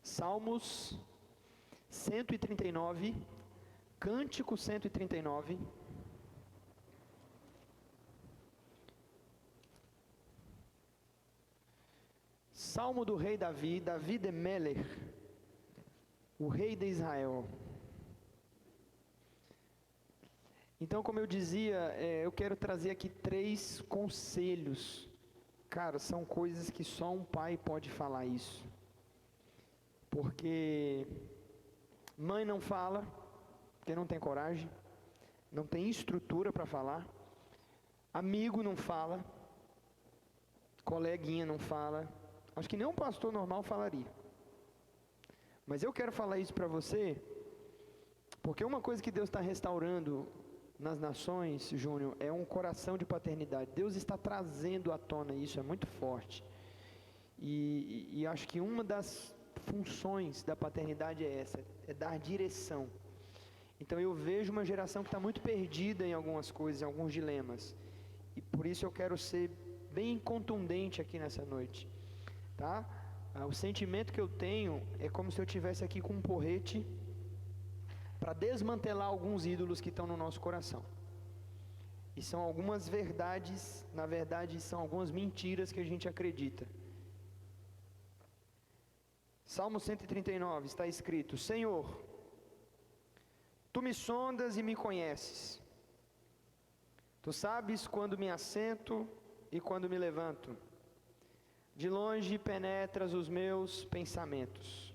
Salmos 139, Cântico 139. Salmo do rei Davi, Davi de Meler, o rei de Israel. Então, como eu dizia, eu quero trazer aqui 3 conselhos. Cara, são coisas que só um pai pode falar isso. Porque mãe não fala, porque não tem coragem, não tem estrutura para falar. Amigo não fala, coleguinha não fala. Acho que nem um pastor normal falaria. Mas eu quero falar isso para você, porque uma coisa que Deus está restaurando nas nações, Júnior, é um coração de paternidade. Deus está trazendo à tona isso, é muito forte. E acho que uma das funções da paternidade é essa, é dar direção. Então eu vejo uma geração que está muito perdida em algumas coisas, em alguns dilemas. E por isso eu quero ser bem contundente aqui nessa noite. Tá? O sentimento que eu tenho é como se eu estivesse aqui com um porrete para desmantelar alguns ídolos que estão no nosso coração. E são algumas verdades, na verdade são algumas mentiras que a gente acredita. Salmo 139 está escrito: Senhor, Tu me sondas e me conheces. Tu sabes quando me assento e quando me levanto. De longe penetras os meus pensamentos.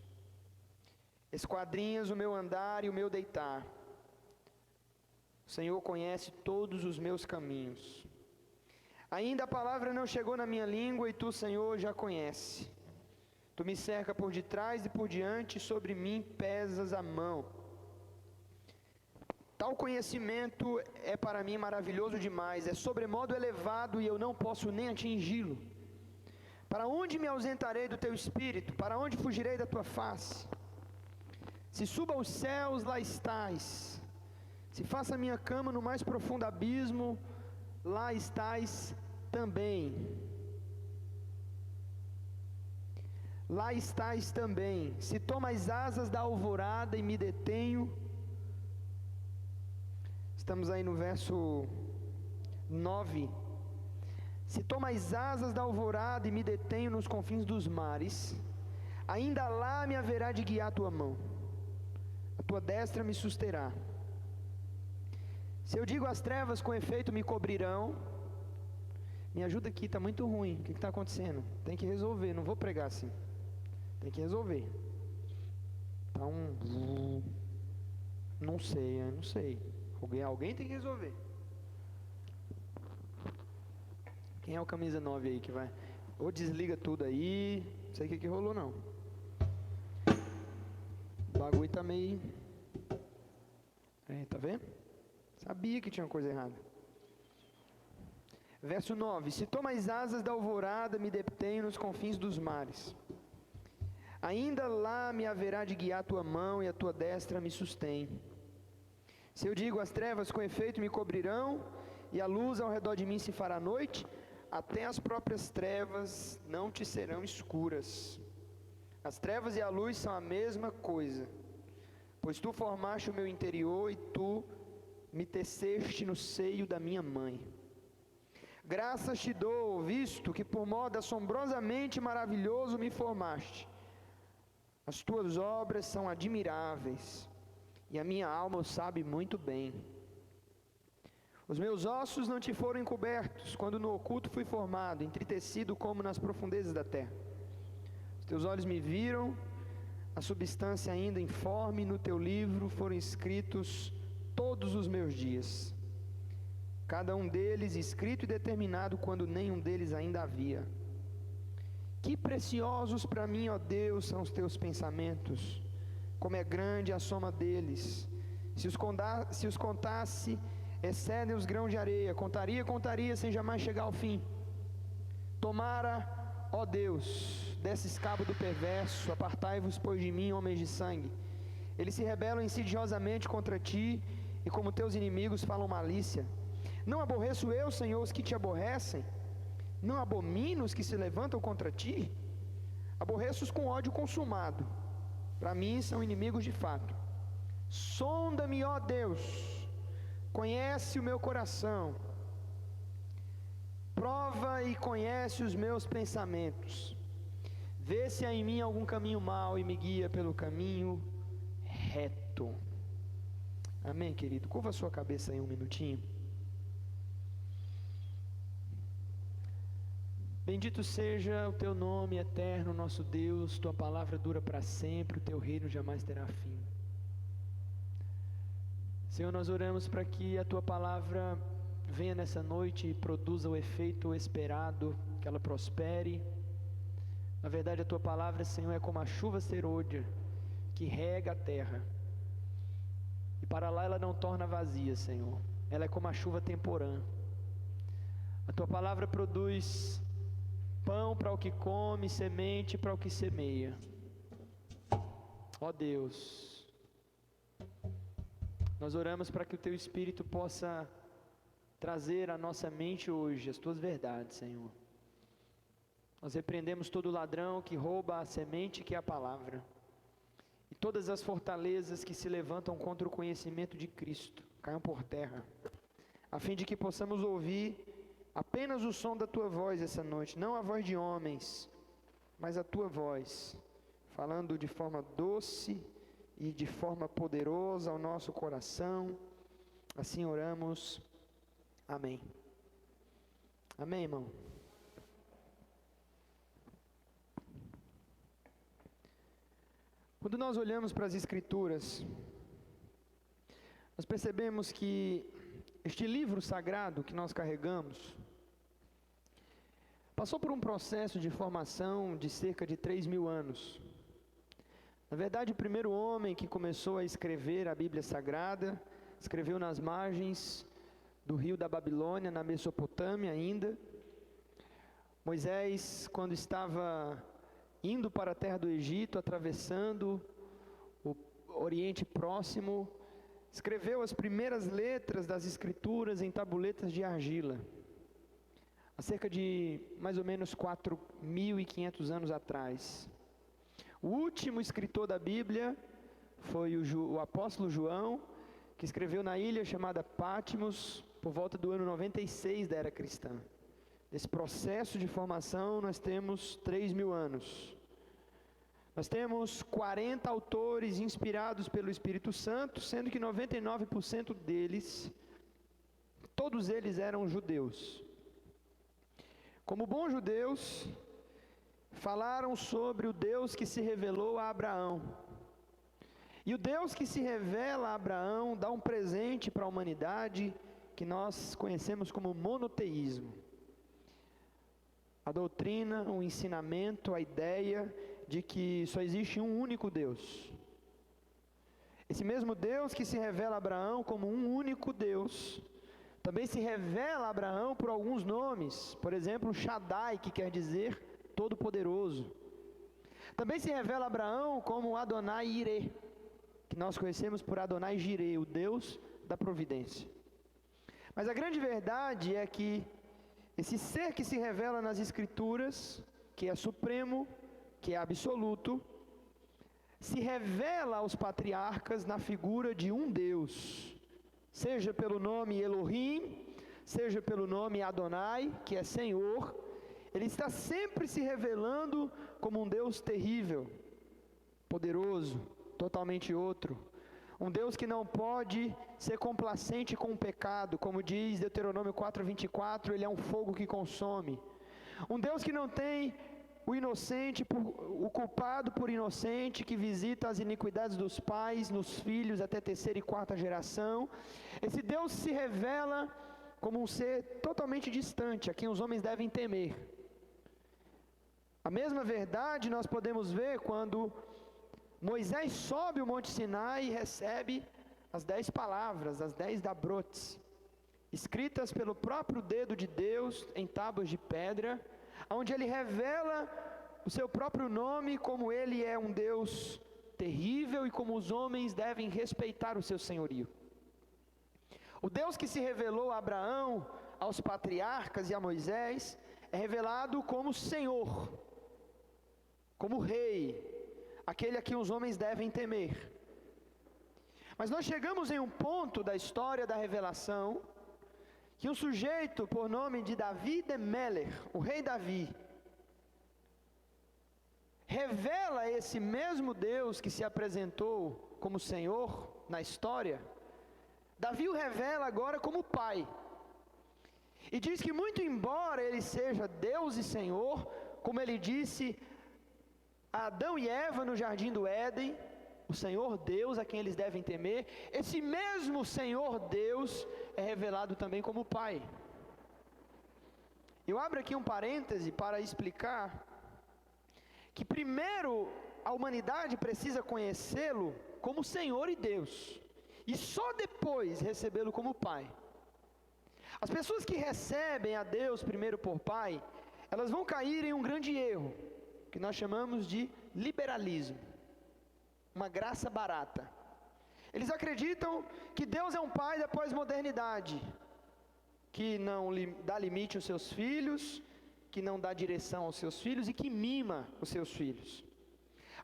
Esquadrinhas o meu andar e o meu deitar. O Senhor conhece todos os meus caminhos. Ainda a palavra não chegou na minha língua e Tu, Senhor, já conhece. Tu me cerca por detrás e por diante, sobre mim pesas a mão. Tal conhecimento é para mim maravilhoso demais, é sobremodo elevado e eu não posso nem atingi-lo. Para onde me ausentarei do Teu Espírito? Para onde fugirei da Tua face? Se suba aos céus, lá estás. Se faça minha cama no mais profundo abismo, lá estás também. Lá estás também. Se tomo as asas da alvorada e me detenho. Estamos aí no verso 9. Se tomo as asas da alvorada e me detenho nos confins dos mares, ainda lá me haverá de guiar a Tua mão. A Tua destra me susterá. Se eu digo as trevas com efeito me cobrirão. Me ajuda aqui, está muito ruim. O que está acontecendo? Tem que resolver, não vou pregar assim. Tem que resolver. Tá um... Não sei. Alguém tem que resolver. Quem é o camisa 9 aí que vai? Ou desliga tudo aí. Não sei o que rolou não. O bagulho tá meio... tá vendo? Sabia que tinha coisa errada. Verso 9. Se tomo as asas da alvorada, me detenho nos confins dos mares. Ainda lá me haverá de guiar a Tua mão e a Tua destra me sustém. Se eu digo as trevas com efeito me cobrirão e a luz ao redor de mim se fará noite, até as próprias trevas não te serão escuras. As trevas e a luz são a mesma coisa, pois Tu formaste o meu interior e Tu me teceste no seio da minha mãe. Graças te dou, visto que por modo assombrosamente maravilhoso me formaste. As Tuas obras são admiráveis, e a minha alma o sabe muito bem. Os meus ossos não te foram encobertos, quando no oculto fui formado, entritecido como nas profundezas da terra. Os Teus olhos me viram, a substância ainda informe, no Teu livro foram escritos todos os meus dias, cada um deles escrito e determinado quando nenhum deles ainda havia. Que preciosos para mim, ó Deus, são os Teus pensamentos, como é grande a soma deles. Se os contasse, excedem os grãos de areia. Contaria, sem jamais chegar ao fim. Tomara, ó Deus, desses cabo do perverso, apartai-vos, pois, de mim, homens de sangue. Eles se rebelam insidiosamente contra Ti, e como Teus inimigos falam malícia. Não aborreço eu, Senhor, os que Te aborrecem? Não abomino os que se levantam contra Ti? Aborreço-os com ódio consumado. para mim são inimigos de fato. Sonda-me, ó Deus, conhece o meu coração, prova e conhece os meus pensamentos, vê se há em mim algum caminho mau e me guia pelo caminho reto. Amém, querido? Curva a sua cabeça aí um minutinho. Bendito seja o teu nome eterno, nosso Deus, tua palavra dura para sempre, o teu reino jamais terá fim. Senhor, nós oramos para que a tua palavra venha nessa noite e produza o efeito esperado, que ela prospere. Na verdade, a tua palavra, Senhor, é como a chuva serôdia que rega a terra, e para lá ela não torna vazia, Senhor. Ela é como a chuva temporã. A tua palavra produz pão para o que come, semente para o que semeia. Ó Deus, nós oramos para que o teu Espírito possa trazer à nossa mente hoje as tuas verdades, Senhor. Nós repreendemos todo ladrão que rouba a semente que é a palavra, e todas as fortalezas que se levantam contra o conhecimento de Cristo caiam por terra, a fim de que possamos ouvir apenas o som da tua voz essa noite, não a voz de homens, mas a tua voz, falando de forma doce e de forma poderosa ao nosso coração. Assim oramos. Amém. Amém, irmão. Quando nós olhamos para as Escrituras, nós percebemos que este livro sagrado que nós carregamos passou por um processo de formação de cerca de 3.000 anos. Na verdade, o primeiro homem que começou a escrever a Bíblia Sagrada, escreveu nas margens do rio da Babilônia, na Mesopotâmia ainda. Moisés, quando estava indo para a terra do Egito, atravessando o Oriente Próximo, escreveu as primeiras letras das Escrituras em tabuletas de argila, há cerca de mais ou menos 4.500 anos atrás. O último escritor da Bíblia foi o apóstolo João, que escreveu na ilha chamada Patmos, por volta do ano 96 da era cristã. Nesse processo de formação nós temos 3.000 anos. Nós temos 40 autores inspirados pelo Espírito Santo, sendo que 99% deles, todos eles eram judeus. Como bons judeus, falaram sobre o Deus que se revelou a Abraão. E o Deus que se revela a Abraão dá um presente para a humanidade que nós conhecemos como monoteísmo. A doutrina, o ensinamento, a ideia de que só existe um único Deus. Esse mesmo Deus que se revela a Abraão como um único Deus, também se revela a Abraão por alguns nomes, por exemplo, Shaddai, que quer dizer Todo-Poderoso. Também se revela a Abraão como Adonai Irê, que nós conhecemos por Adonai Jireh, o Deus da providência. Mas a grande verdade é que esse ser que se revela nas Escrituras, que é supremo, que é absoluto, se revela aos patriarcas na figura de um Deus, seja pelo nome Elohim, seja pelo nome Adonai, que é Senhor. Ele está sempre se revelando como um Deus terrível, poderoso, totalmente outro. Um Deus que não pode ser complacente com o pecado, como diz Deuteronômio 4:24, ele é um fogo que consome. Um Deus que não tem o inocente, o culpado por inocente, que visita as iniquidades dos pais nos filhos até terceira e quarta geração. Esse Deus se revela como um ser totalmente distante, a quem os homens devem temer. A mesma verdade nós podemos ver quando Moisés sobe o Monte Sinai e recebe as 10 palavras, as 10 dabrotes, escritas pelo próprio dedo de Deus em tábuas de pedra, onde ele revela o seu próprio nome, como ele é um Deus terrível e como os homens devem respeitar o seu senhorio. O Deus que se revelou a Abraão, aos patriarcas e a Moisés, é revelado como Senhor, como Rei, aquele a quem os homens devem temer. Mas nós chegamos em um ponto da história da revelação, que um sujeito por nome de Davi de Meller, o rei Davi, revela esse mesmo Deus que se apresentou como Senhor na história. Davi o revela agora como Pai. E diz que muito embora ele seja Deus e Senhor, como ele disse a Adão e Eva no jardim do Éden, o Senhor Deus a quem eles devem temer, esse mesmo Senhor Deus é revelado também como Pai. Eu abro aqui um parêntese para explicar que primeiro a humanidade precisa conhecê-lo como Senhor e Deus, e só depois recebê-lo como Pai. As pessoas que recebem a Deus primeiro por Pai, elas vão cair em um grande erro, que nós chamamos de liberalismo, uma graça barata. Eles acreditam que Deus é um pai da pós-modernidade, que não dá limite aos seus filhos, que não dá direção aos seus filhos e que mima os seus filhos.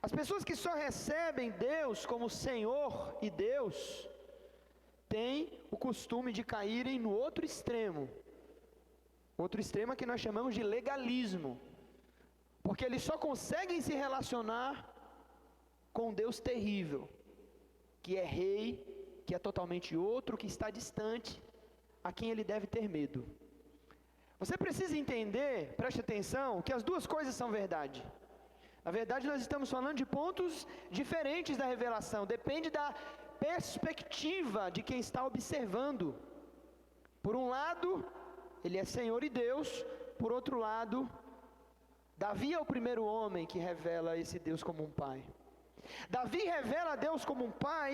As pessoas que só recebem Deus como Senhor e Deus, têm o costume de caírem no outro extremo que nós chamamos de legalismo, porque eles só conseguem se relacionar com Deus terrível, que é rei, que é totalmente outro, que está distante, a quem ele deve ter medo. Você precisa entender, preste atenção, que as duas coisas são verdade. Na verdade, nós estamos falando de pontos diferentes da revelação, depende da perspectiva de quem está observando. Por um lado, ele é Senhor e Deus, por outro lado, Davi é o primeiro homem que revela esse Deus como um pai. Davi revela a Deus como um pai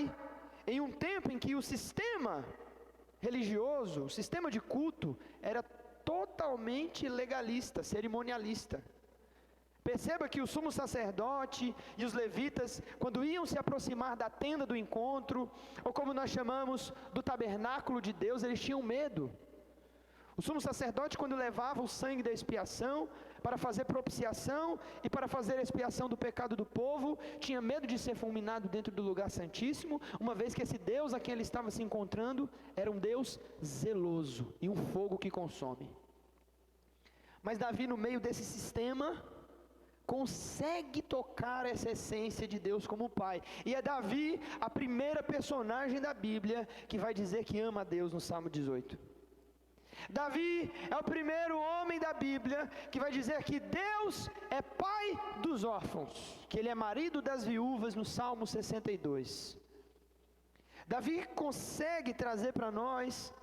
em um tempo em que o sistema religioso, o sistema de culto, era totalmente legalista, cerimonialista. Perceba que o sumo sacerdote e os levitas, quando iam se aproximar da tenda do encontro, ou como nós chamamos, do tabernáculo de Deus, eles tinham medo. O sumo sacerdote, quando levava o sangue da expiação, para fazer propiciação e para fazer a expiação do pecado do povo, tinha medo de ser fulminado dentro do lugar santíssimo, uma vez que esse Deus a quem ele estava se encontrando, era um Deus zeloso, e um fogo que consome. Mas Davi, no meio desse sistema, consegue tocar essa essência de Deus como Pai. E é Davi a primeira personagem da Bíblia que vai dizer que ama a Deus no Salmo 18. Davi é o primeiro homem da Bíblia que vai dizer que Deus é pai dos órfãos, que ele é marido das viúvas no Salmo 62. Davi consegue trazer para nós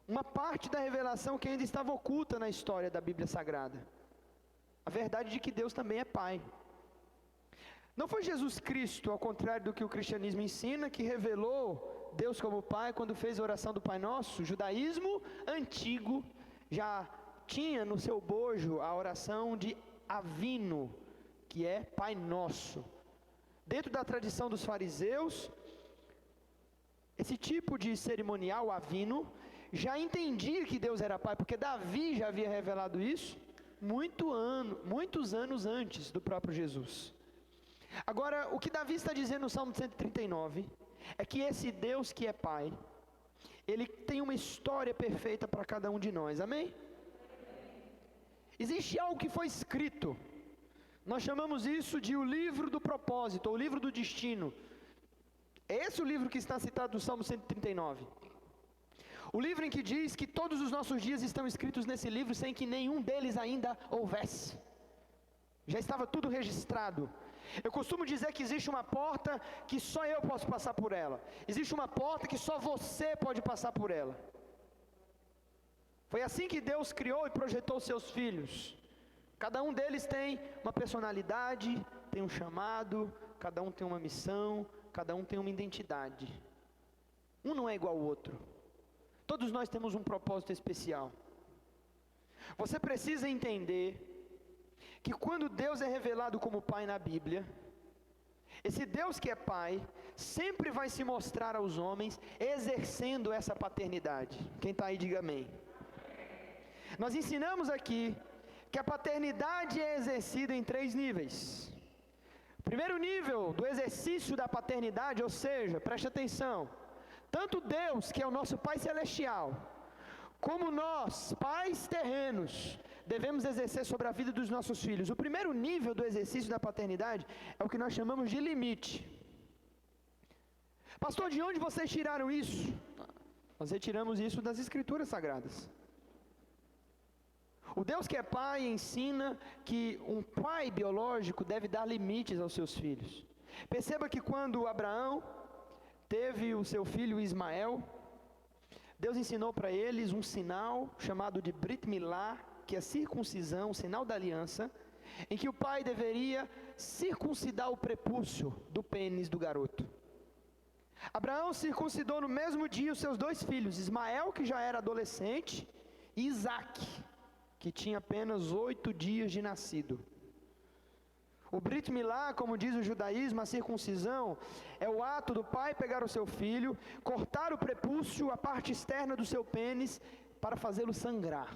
uma parte da revelação que ainda estava oculta na história da Bíblia Sagrada. A verdade de que Deus também é pai. Não foi Jesus Cristo, ao contrário do que o cristianismo ensina, que revelou Deus como Pai quando fez a oração do Pai Nosso. O judaísmo antigo já tinha no seu bojo a oração de Avino, que é Pai Nosso. Dentro da tradição dos fariseus, esse tipo de cerimonial, Avino, já entendia que Deus era Pai, porque Davi já havia revelado isso muitos anos antes do próprio Jesus. Agora, o que Davi está dizendo no Salmo 139 é que esse Deus que é Pai, ele tem uma história perfeita para cada um de nós, amém? Existe algo que foi escrito, nós chamamos isso de o livro do propósito, ou o livro do destino. É esse o livro que está citado no Salmo 139. O livro em que diz que todos os nossos dias estão escritos nesse livro sem que nenhum deles ainda houvesse. Já estava tudo registrado. Eu costumo dizer que existe uma porta que só eu posso passar por ela. Existe uma porta que só você pode passar por ela. Foi assim que Deus criou e projetou seus filhos. Cada um deles tem uma personalidade, tem um chamado, cada um tem uma missão, cada um tem uma identidade. Um não é igual ao outro. Todos nós temos um propósito especial. Você precisa entender que quando Deus é revelado como Pai na Bíblia, esse Deus que é Pai, sempre vai se mostrar aos homens exercendo essa paternidade. Quem está aí, diga amém. Nós ensinamos aqui que a paternidade é exercida em 3 níveis. Primeiro nível do exercício da paternidade, ou seja, preste atenção, tanto Deus, que é o nosso Pai Celestial, como nós, pais terrenos, devemos exercer sobre a vida dos nossos filhos. O primeiro nível do exercício da paternidade é o que nós chamamos de limite. Pastor, de onde vocês tiraram isso? Nós retiramos isso das Escrituras Sagradas. O Deus que é pai ensina que um pai biológico deve dar limites aos seus filhos. Perceba que quando Abraão teve o seu filho Ismael, Deus ensinou para eles um sinal chamado de Brit Milá, que é a circuncisão, o sinal da aliança, em que o pai deveria circuncidar o prepúcio do pênis do garoto. Abraão circuncidou no mesmo dia os seus 2 filhos, Ismael, que já era adolescente, e Isaque, que tinha apenas 8 dias de nascido. O Brit Milá, como diz o judaísmo, a circuncisão, é o ato do pai pegar o seu filho, cortar o prepúcio, a parte externa do seu pênis, para fazê-lo sangrar.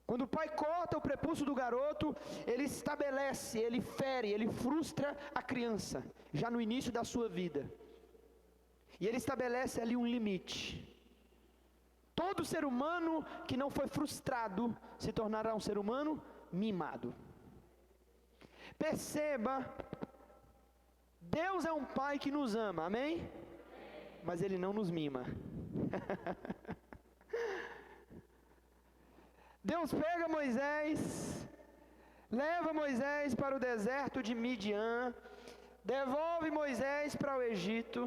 Quando o pai corta o prepúcio do garoto, ele estabelece, ele fere, ele frustra a criança, já no início da sua vida. E ele estabelece ali um limite. Todo ser humano que não foi frustrado se tornará um ser humano mimado. Perceba, Deus é um pai que nos ama, amém? Mas Ele não nos mima. Deus pega Moisés, leva Moisés para o deserto de Midian, devolve Moisés para o Egito,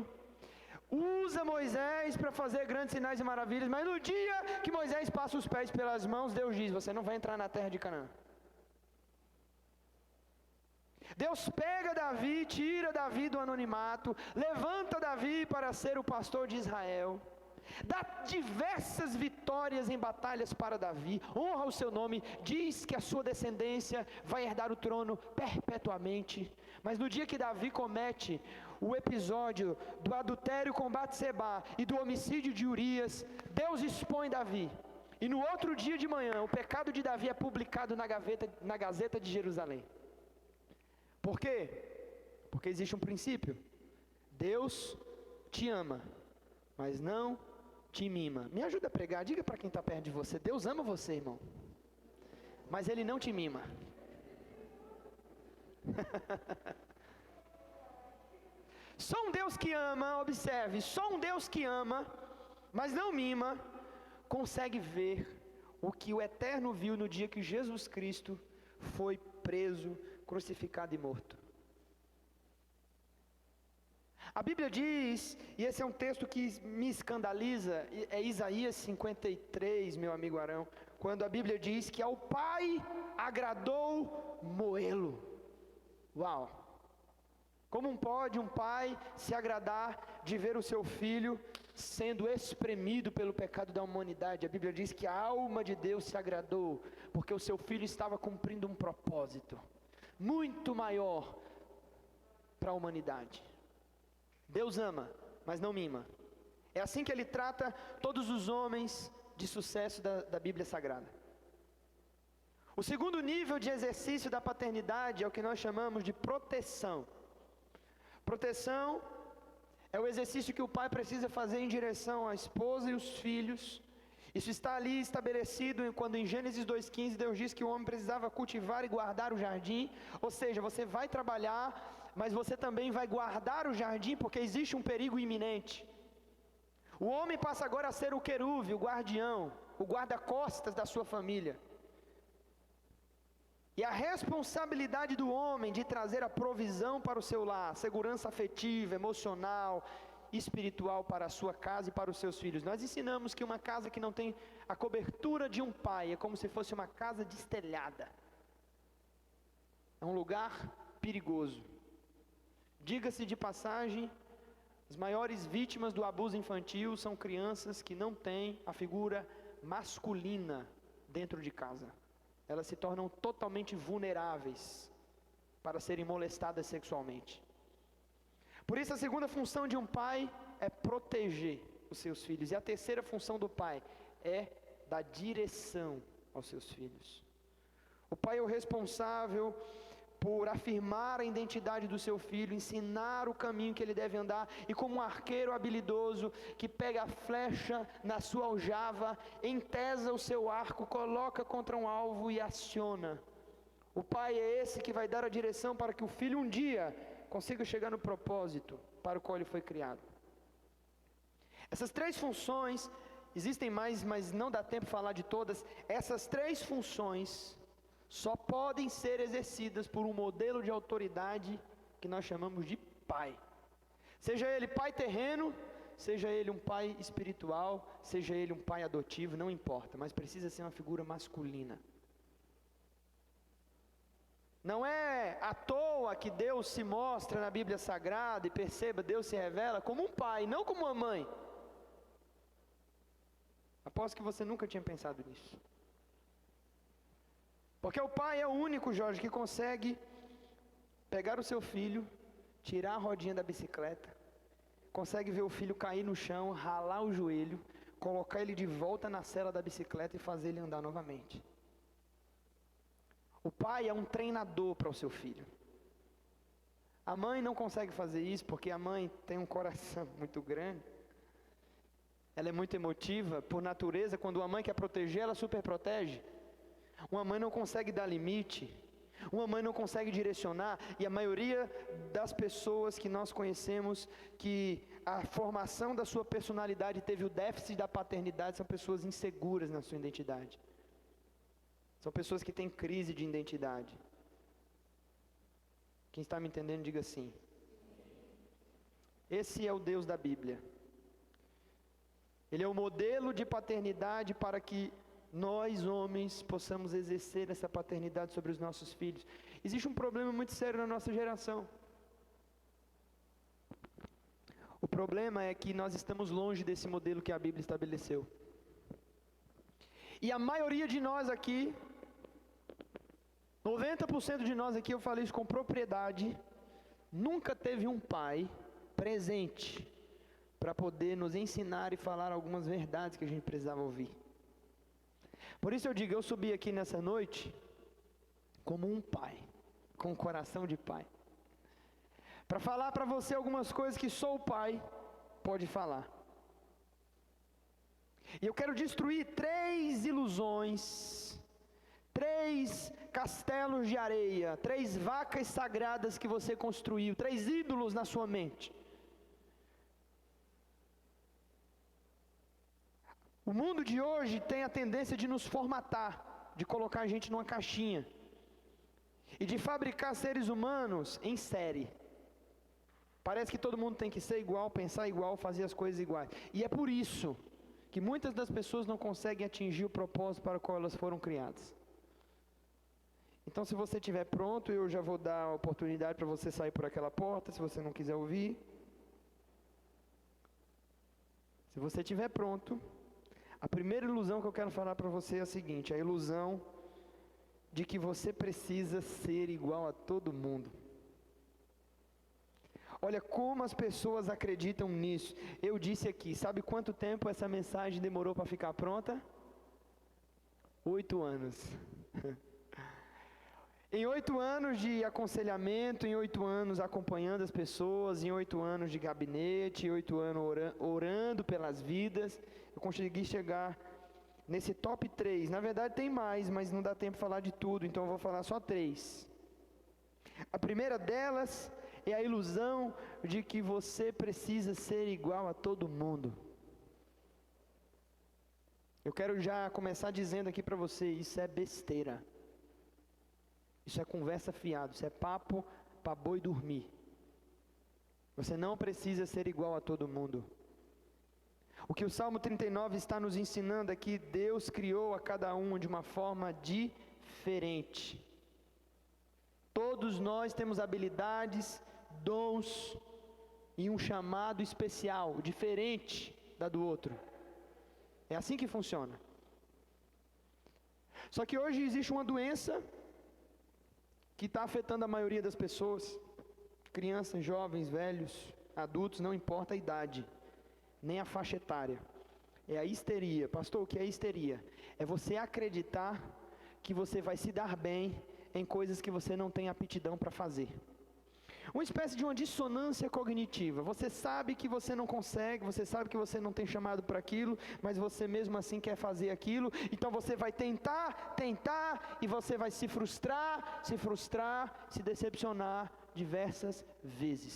usa Moisés para fazer grandes sinais e maravilhas, mas no dia que Moisés passa os pés pelas mãos, Deus diz: você não vai entrar na terra de Canaã. Deus pega Davi, tira Davi do anonimato, levanta Davi para ser o pastor de Israel, dá diversas vitórias em batalhas para Davi, honra o seu nome, diz que a sua descendência vai herdar o trono perpetuamente. Mas no dia que Davi comete o episódio do adultério com Batseba e do homicídio de Urias, Deus expõe Davi. E no outro dia de manhã, o pecado de Davi é publicado na Gazeta de Jerusalém. Por quê? Porque existe um princípio. Deus te ama, mas não te mima. Me ajuda a pregar, diga para quem está perto de você: Deus ama você, irmão, mas Ele não te mima. Só um Deus que ama, observe, só um Deus que ama, mas não mima, consegue ver o que o Eterno viu no dia que Jesus Cristo foi preso, crucificado e morto. A Bíblia diz, e esse é um texto que me escandaliza, é Isaías 53, meu amigo Arão, quando a Bíblia diz que ao Pai agradou moê-lo. Uau! Como pode um pai se agradar de ver o seu filho sendo espremido pelo pecado da humanidade? A Bíblia diz que a alma de Deus se agradou, porque o seu filho estava cumprindo um propósito muito maior para a humanidade. Deus ama, mas não mima. É assim que Ele trata todos os homens de sucesso da Bíblia Sagrada. O segundo nível de exercício da paternidade é o que nós chamamos de proteção. Proteção é o exercício que o pai precisa fazer em direção à esposa e os filhos. Isso está ali estabelecido quando em Gênesis 2,15 Deus diz que o homem precisava cultivar e guardar o jardim. Ou seja, você vai trabalhar, mas você também vai guardar o jardim, porque existe um perigo iminente. O homem passa agora a ser o querube, o guardião, o guarda-costas da sua família. E a responsabilidade do homem de trazer a provisão para o seu lar, segurança afetiva, emocional, espiritual para a sua casa e para os seus filhos. Nós ensinamos que uma casa que não tem a cobertura de um pai é como se fosse uma casa destelhada. É um lugar perigoso. Diga-se de passagem, as maiores vítimas do abuso infantil são crianças que não têm a figura masculina dentro de casa. Elas se tornam totalmente vulneráveis para serem molestadas sexualmente. Por isso a segunda função de um pai é proteger os seus filhos. E a terceira função do pai é dar direção aos seus filhos. O pai é o responsável por afirmar a identidade do seu filho, ensinar o caminho que ele deve andar, e como um arqueiro habilidoso que pega a flecha na sua aljava, entesa o seu arco, coloca contra um alvo e aciona. O pai é esse que vai dar a direção para que o filho um dia consiga chegar no propósito para o qual ele foi criado. Essas três funções, existem mais, mas não dá tempo de falar de todas. Essas três funções só podem ser exercidas por um modelo de autoridade que nós chamamos de pai. Seja ele pai terreno, seja ele um pai espiritual, seja ele um pai adotivo, não importa, mas precisa ser uma figura masculina. Não é à toa que Deus se mostra na Bíblia Sagrada, e perceba, Deus se revela como um pai, não como uma mãe. Aposto que você nunca tinha pensado nisso. Porque o pai é o único, Jorge, que consegue pegar o seu filho, tirar a rodinha da bicicleta, consegue ver o filho cair no chão, ralar o joelho, colocar ele de volta na sela da bicicleta e fazer ele andar novamente. O pai é um treinador para o seu filho. A mãe não consegue fazer isso porque a mãe tem um coração muito grande. Ela é muito emotiva, por natureza. Quando a mãe quer proteger, ela super protege. Uma mãe não consegue dar limite, uma mãe não consegue direcionar, e a maioria das pessoas que nós conhecemos, que a formação da sua personalidade teve o déficit da paternidade, são pessoas inseguras na sua identidade. São pessoas que têm crise de identidade. Quem está me entendendo, diga sim. Esse é o Deus da Bíblia. Ele é o modelo de paternidade para que nós, homens, possamos exercer essa paternidade sobre os nossos filhos. Existe um problema muito sério na nossa geração. O problema é que nós estamos longe desse modelo que a Bíblia estabeleceu. E a maioria de nós aqui, 90% de nós aqui, eu falei isso com propriedade, nunca teve um pai presente para poder nos ensinar e falar algumas verdades que a gente precisava ouvir. Por isso eu digo, eu subi aqui nessa noite como um pai, com um coração de pai, para falar para você algumas coisas que só o pai pode falar. E eu quero destruir 3 ilusões, 3 castelos de areia, 3 vacas sagradas que você construiu, 3 ídolos na sua mente. O mundo de hoje tem a tendência de nos formatar, de colocar a gente numa caixinha, e de fabricar seres humanos em série. Parece que todo mundo tem que ser igual, pensar igual, fazer as coisas iguais. E é por isso que muitas das pessoas não conseguem atingir o propósito para o qual elas foram criadas. Então, se você estiver pronto, eu já vou dar a oportunidade para você sair por aquela porta, se você não quiser ouvir. Se você estiver pronto, a primeira ilusão que eu quero falar para você é a seguinte: a ilusão de que você precisa ser igual a todo mundo. Olha como as pessoas acreditam nisso. Eu disse aqui, sabe quanto tempo essa mensagem demorou para ficar pronta? 8 anos. Em 8 anos de aconselhamento, em 8 anos acompanhando as pessoas, em 8 anos de gabinete, em 8 anos orando pelas vidas, eu consegui chegar nesse top 3. Na verdade tem mais, mas não dá tempo de falar de tudo, então eu vou falar só 3. A primeira delas é a ilusão de que você precisa ser igual a todo mundo. Eu quero já começar dizendo aqui para você, isso é besteira. Isso é conversa fiada, isso é papo para boi dormir. Você não precisa ser igual a todo mundo. O que o Salmo 39 está nos ensinando é que Deus criou a cada um de uma forma diferente. Todos nós temos habilidades, dons e um chamado especial, diferente da do outro. É assim que funciona. Só que hoje existe uma doença que está afetando a maioria das pessoas, crianças, jovens, velhos, adultos, não importa a idade, nem a faixa etária. É a histeria. Pastor, o que é histeria? É você acreditar que você vai se dar bem em coisas que você não tem aptidão para fazer. Uma espécie de uma dissonância cognitiva. Você sabe que você não consegue, você sabe que você não tem chamado para aquilo, mas você mesmo assim quer fazer aquilo, então você vai tentar, e você vai se frustrar, se decepcionar diversas vezes.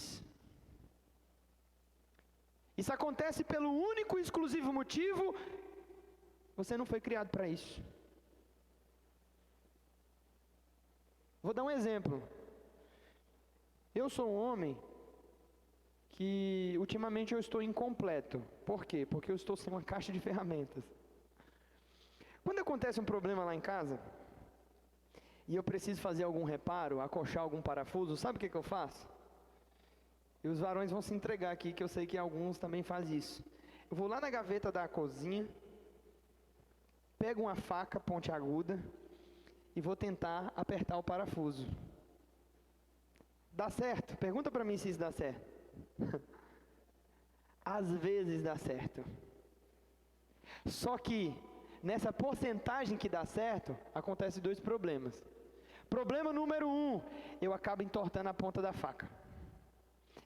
Isso acontece pelo único e exclusivo motivo: você não foi criado para isso. Vou dar um exemplo. Eu sou um homem que ultimamente eu estou incompleto. Por quê? Porque eu estou sem uma caixa de ferramentas. Quando acontece um problema lá em casa, e eu preciso fazer algum reparo, acochar algum parafuso, sabe o que eu faço? E os varões vão se entregar aqui, que eu sei que alguns também fazem isso. Eu vou lá na gaveta da cozinha, pego uma faca pontiaguda e vou tentar apertar o parafuso. Dá certo? Pergunta para mim se isso dá certo. Às vezes dá certo. Só que nessa porcentagem que dá certo, acontecem dois problemas. Problema número 1, eu acabo entortando a ponta da faca.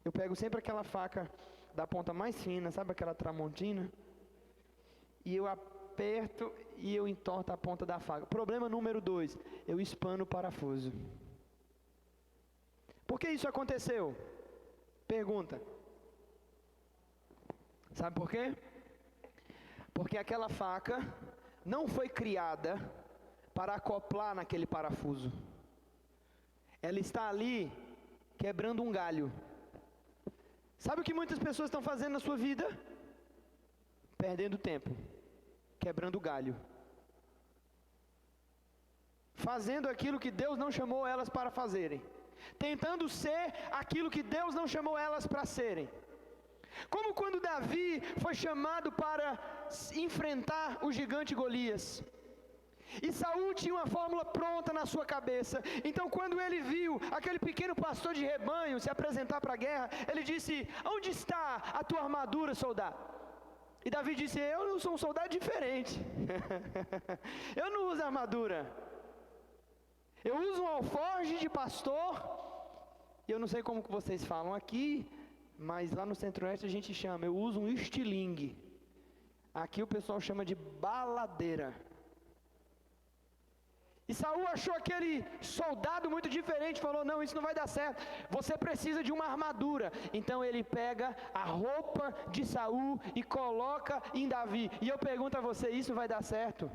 Eu pego sempre aquela faca da ponta mais fina, sabe aquela tramontina? E eu aperto e eu entorto a ponta da faca. Problema número 2, eu espano o parafuso. Por que isso aconteceu? Pergunta. Sabe por quê? Porque aquela faca não foi criada para acoplar naquele parafuso. Ela está ali quebrando um galho. Sabe o que muitas pessoas estão fazendo na sua vida? Perdendo tempo, quebrando galho, fazendo aquilo que Deus não chamou elas para fazerem, tentando ser aquilo que Deus não chamou elas para serem. Como quando Davi foi chamado para enfrentar o gigante Golias, e Saul tinha uma fórmula pronta na sua cabeça. Então quando ele viu aquele pequeno pastor de rebanho se apresentar para a guerra, ele disse: onde está a tua armadura, soldado? E Davi disse: eu não sou um soldado diferente. Eu não uso armadura, eu uso um alforje de pastor. E eu não sei como que vocês falam aqui, mas lá no Centro-Oeste a gente chama, eu uso um estilingue. Aqui o pessoal chama de baladeira. E Saul achou aquele soldado muito diferente, falou: não, isso não vai dar certo, você precisa de uma armadura. Então ele pega a roupa de Saul e coloca em Davi. E eu pergunto a você, isso vai dar certo?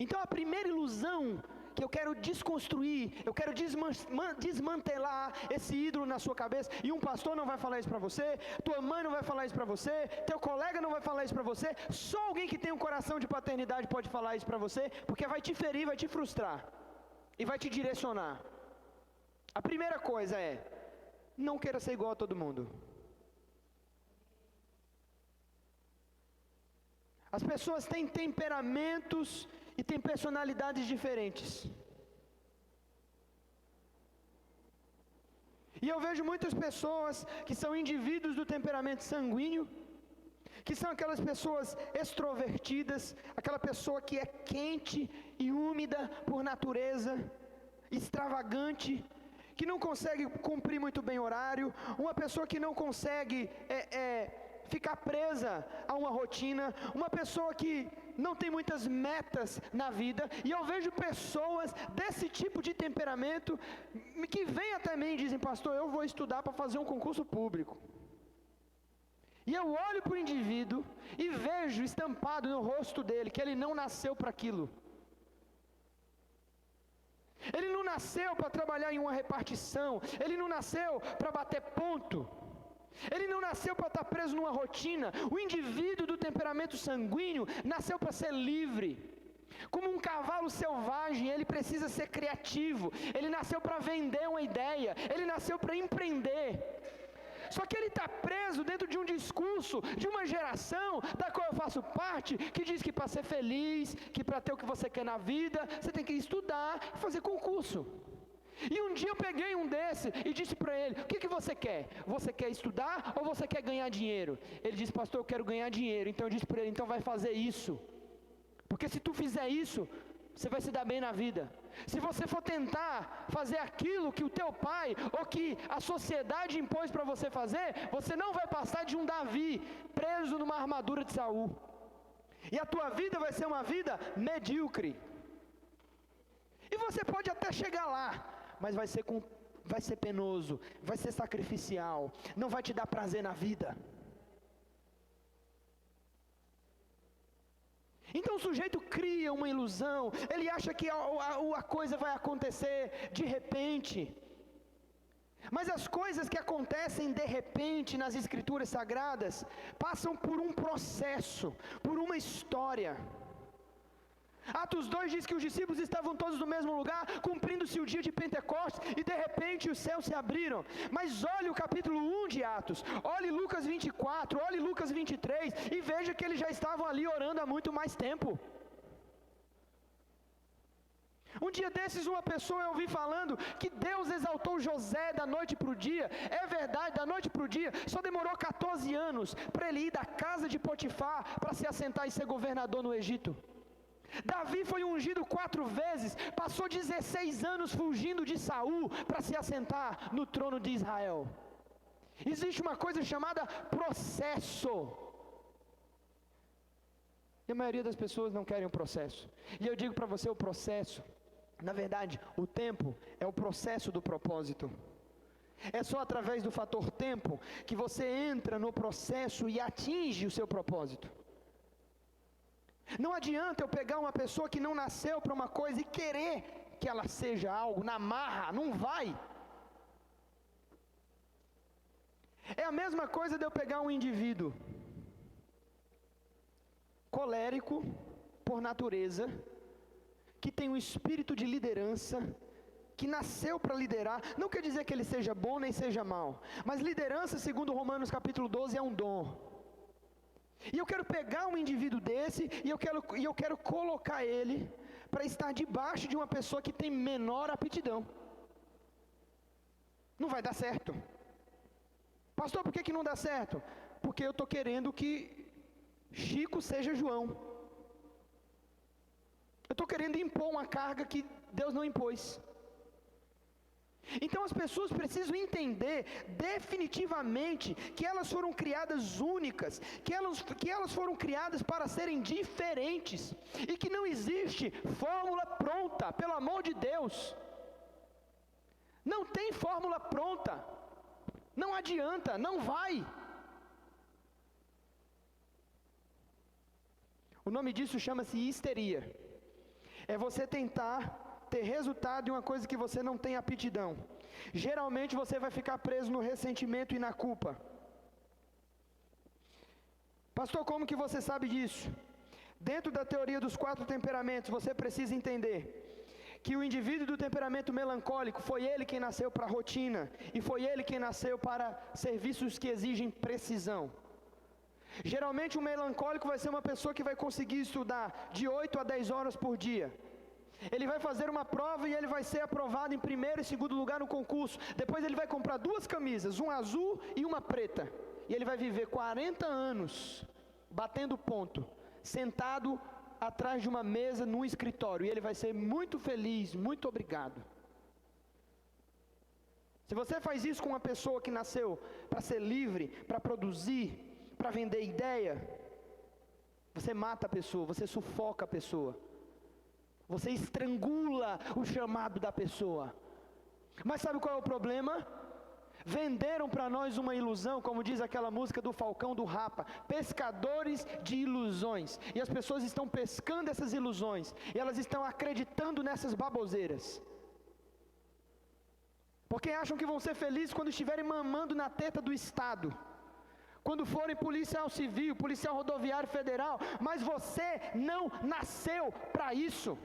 Então a primeira ilusão que eu quero desconstruir, eu quero desmantelar esse ídolo na sua cabeça, e um pastor não vai falar isso para você, tua mãe não vai falar isso para você, teu colega não vai falar isso para você, só alguém que tem um coração de paternidade pode falar isso para você, porque vai te ferir, vai te frustrar, e vai te direcionar. A primeira coisa é, não queira ser igual a todo mundo. As pessoas têm temperamentos e têm personalidades diferentes. E eu vejo muitas pessoas que são indivíduos do temperamento sanguíneo, que são aquelas pessoas extrovertidas, aquela pessoa que é quente e úmida por natureza, extravagante, que não consegue cumprir muito bem horário, uma pessoa que não consegue ficar presa a uma rotina, uma pessoa que não tem muitas metas na vida. E eu vejo pessoas desse tipo de temperamento que vêm até mim e dizem: pastor, eu vou estudar para fazer um concurso público. E eu olho para o indivíduo e vejo estampado no rosto dele que ele não nasceu para aquilo. Ele não nasceu para trabalhar em uma repartição, ele não nasceu para bater ponto, ele não nasceu para estar preso numa rotina. O indivíduo do temperamento sanguíneo nasceu para ser livre. Como um cavalo selvagem, ele precisa ser criativo. Ele nasceu para vender uma ideia, ele nasceu para empreender. Só que ele está preso dentro de um discurso, de uma geração da qual eu faço parte, que diz que para ser feliz, que para ter o que você quer na vida, você tem que estudar e fazer concurso. E um dia eu peguei um desse e disse para ele: o que você quer? Você quer estudar ou você quer ganhar dinheiro? Ele disse: pastor, eu quero ganhar dinheiro. Então eu disse para ele: então vai fazer isso, porque se tu fizer isso, você vai se dar bem na vida. Se você for tentar fazer aquilo que o teu pai ou que a sociedade impôs para você fazer, você não vai passar de um Davi preso numa armadura de Saul. E a tua vida vai ser uma vida medíocre. E você pode até chegar lá, mas vai ser penoso, vai ser sacrificial, não vai te dar prazer na vida. Então o sujeito cria uma ilusão, ele acha que a coisa vai acontecer de repente. Mas as coisas que acontecem de repente nas Escrituras Sagradas passam por um processo, por uma história. Atos 2 diz que os discípulos estavam todos no mesmo lugar, cumprindo-se o dia de Pentecostes, e de repente os céus se abriram. Mas olhe o capítulo 1 de Atos, olhe Lucas 24, olhe Lucas 23, e veja que eles já estavam ali orando há muito mais tempo. Um dia desses uma pessoa eu ouvi falando que Deus exaltou José da noite para o dia. É verdade, da noite para o dia, só demorou 14 anos para ele ir da casa de Potifar para se assentar e ser governador no Egito. Davi foi ungido 4 vezes, passou 16 anos fugindo de Saul para se assentar no trono de Israel. Existe uma coisa chamada processo. E a maioria das pessoas não querem o processo. E eu digo para você, o processo, na verdade, o tempo é o processo do propósito. É só através do fator tempo que você entra no processo e atinge o seu propósito. Não adianta eu pegar uma pessoa que não nasceu para uma coisa e querer que ela seja algo na marra, não vai. É a mesma coisa de eu pegar um indivíduo colérico por natureza, que tem um espírito de liderança, que nasceu para liderar. Não quer dizer que ele seja bom nem seja mau, mas liderança, segundo Romanos capítulo 12, é um dom. E eu quero pegar um indivíduo desse e eu quero colocar ele para estar debaixo de uma pessoa que tem menor aptidão. Não vai dar certo. Pastor, por que não dá certo? Porque eu estou querendo que Chico seja João. Eu estou querendo impor uma carga que Deus não impôs. Então as pessoas precisam entender definitivamente que elas foram criadas únicas, que elas foram criadas para serem diferentes, e que não existe fórmula pronta, pelo amor de Deus. Não tem fórmula pronta, não adianta, não vai. O nome disso chama-se histeria. É você tentar ter resultado de uma coisa que você não tem aptidão. Geralmente você vai ficar preso no ressentimento e na culpa. Pastor, como que você sabe disso? Dentro da teoria dos 4 temperamentos, você precisa entender que o indivíduo do temperamento melancólico foi ele quem nasceu para a rotina, e foi ele quem nasceu para serviços que exigem precisão. Geralmente um melancólico vai ser uma pessoa que vai conseguir estudar de 8 a 10 horas por dia. Ele vai fazer uma prova e ele vai ser aprovado em primeiro e segundo lugar no concurso. Depois ele vai comprar 2 camisas, uma azul e uma preta. E ele vai viver 40 anos batendo ponto, sentado atrás de uma mesa num escritório. E ele vai ser muito feliz, muito obrigado. Se você faz isso com uma pessoa que nasceu para ser livre, para produzir, para vender ideia, você mata a pessoa, você sufoca a pessoa. Você estrangula o chamado da pessoa. Mas sabe qual é o problema? Venderam para nós uma ilusão, como diz aquela música do Falcão do Rapa, pescadores de ilusões. E as pessoas estão pescando essas ilusões, e elas estão acreditando nessas baboseiras. Porque acham que vão ser felizes quando estiverem mamando na teta do Estado, quando forem policial civil, policial rodoviário federal. Mas você não nasceu para isso.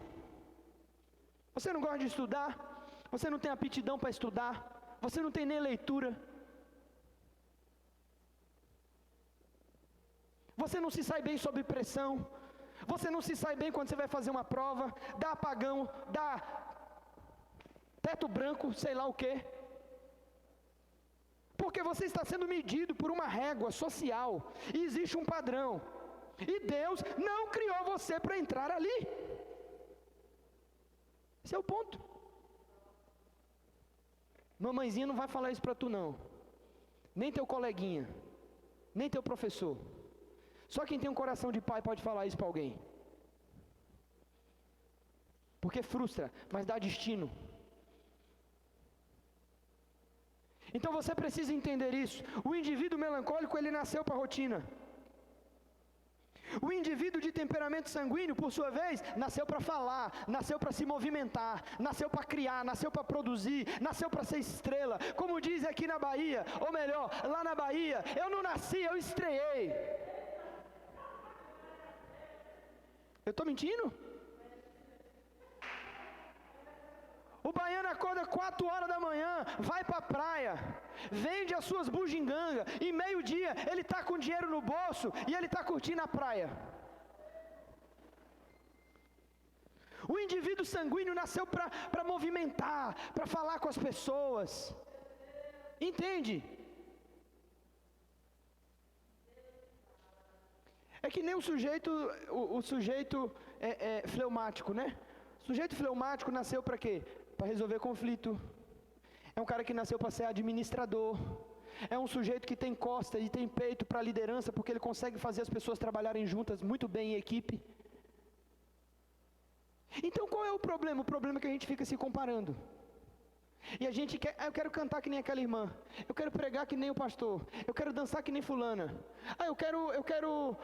Você não gosta de estudar, você não tem aptidão para estudar, você não tem nem leitura, você não se sai bem sob pressão, você não se sai bem quando você vai fazer uma prova, dá apagão, dá teto branco, sei lá o quê. Porque você está sendo medido por uma régua social, e existe um padrão, e Deus não criou você para entrar ali. Esse é o ponto. Mamãezinha não vai falar isso para tu não, nem teu coleguinha, nem teu professor. Só quem tem um coração de pai pode falar isso para alguém. Porque frustra, mas dá destino. Então você precisa entender isso. O indivíduo melancólico, ele nasceu para a rotina. O indivíduo de temperamento sanguíneo, por sua vez, nasceu para falar, nasceu para se movimentar, nasceu para criar, nasceu para produzir, nasceu para ser estrela. Como diz aqui na Bahia, ou melhor, lá na Bahia, eu não nasci, eu estreiei. Eu estou mentindo? O baiano acorda 4 horas da manhã, vai para a praia, vende as suas bugigangas, e meio-dia ele está com dinheiro no bolso e ele está curtindo a praia. O indivíduo sanguíneo nasceu para movimentar, para falar com as pessoas. Entende? É que nem o sujeito fleumático, né? O sujeito fleumático nasceu para quê? Para resolver conflito. É um cara que nasceu para ser administrador. É um sujeito que tem costa e tem peito para liderança, porque ele consegue fazer as pessoas trabalharem juntas muito bem em equipe. Então qual é o problema? O problema é que a gente fica se comparando. E a gente quer, eu quero cantar que nem aquela irmã, eu quero pregar que nem o pastor, eu quero dançar que nem fulana, eu quero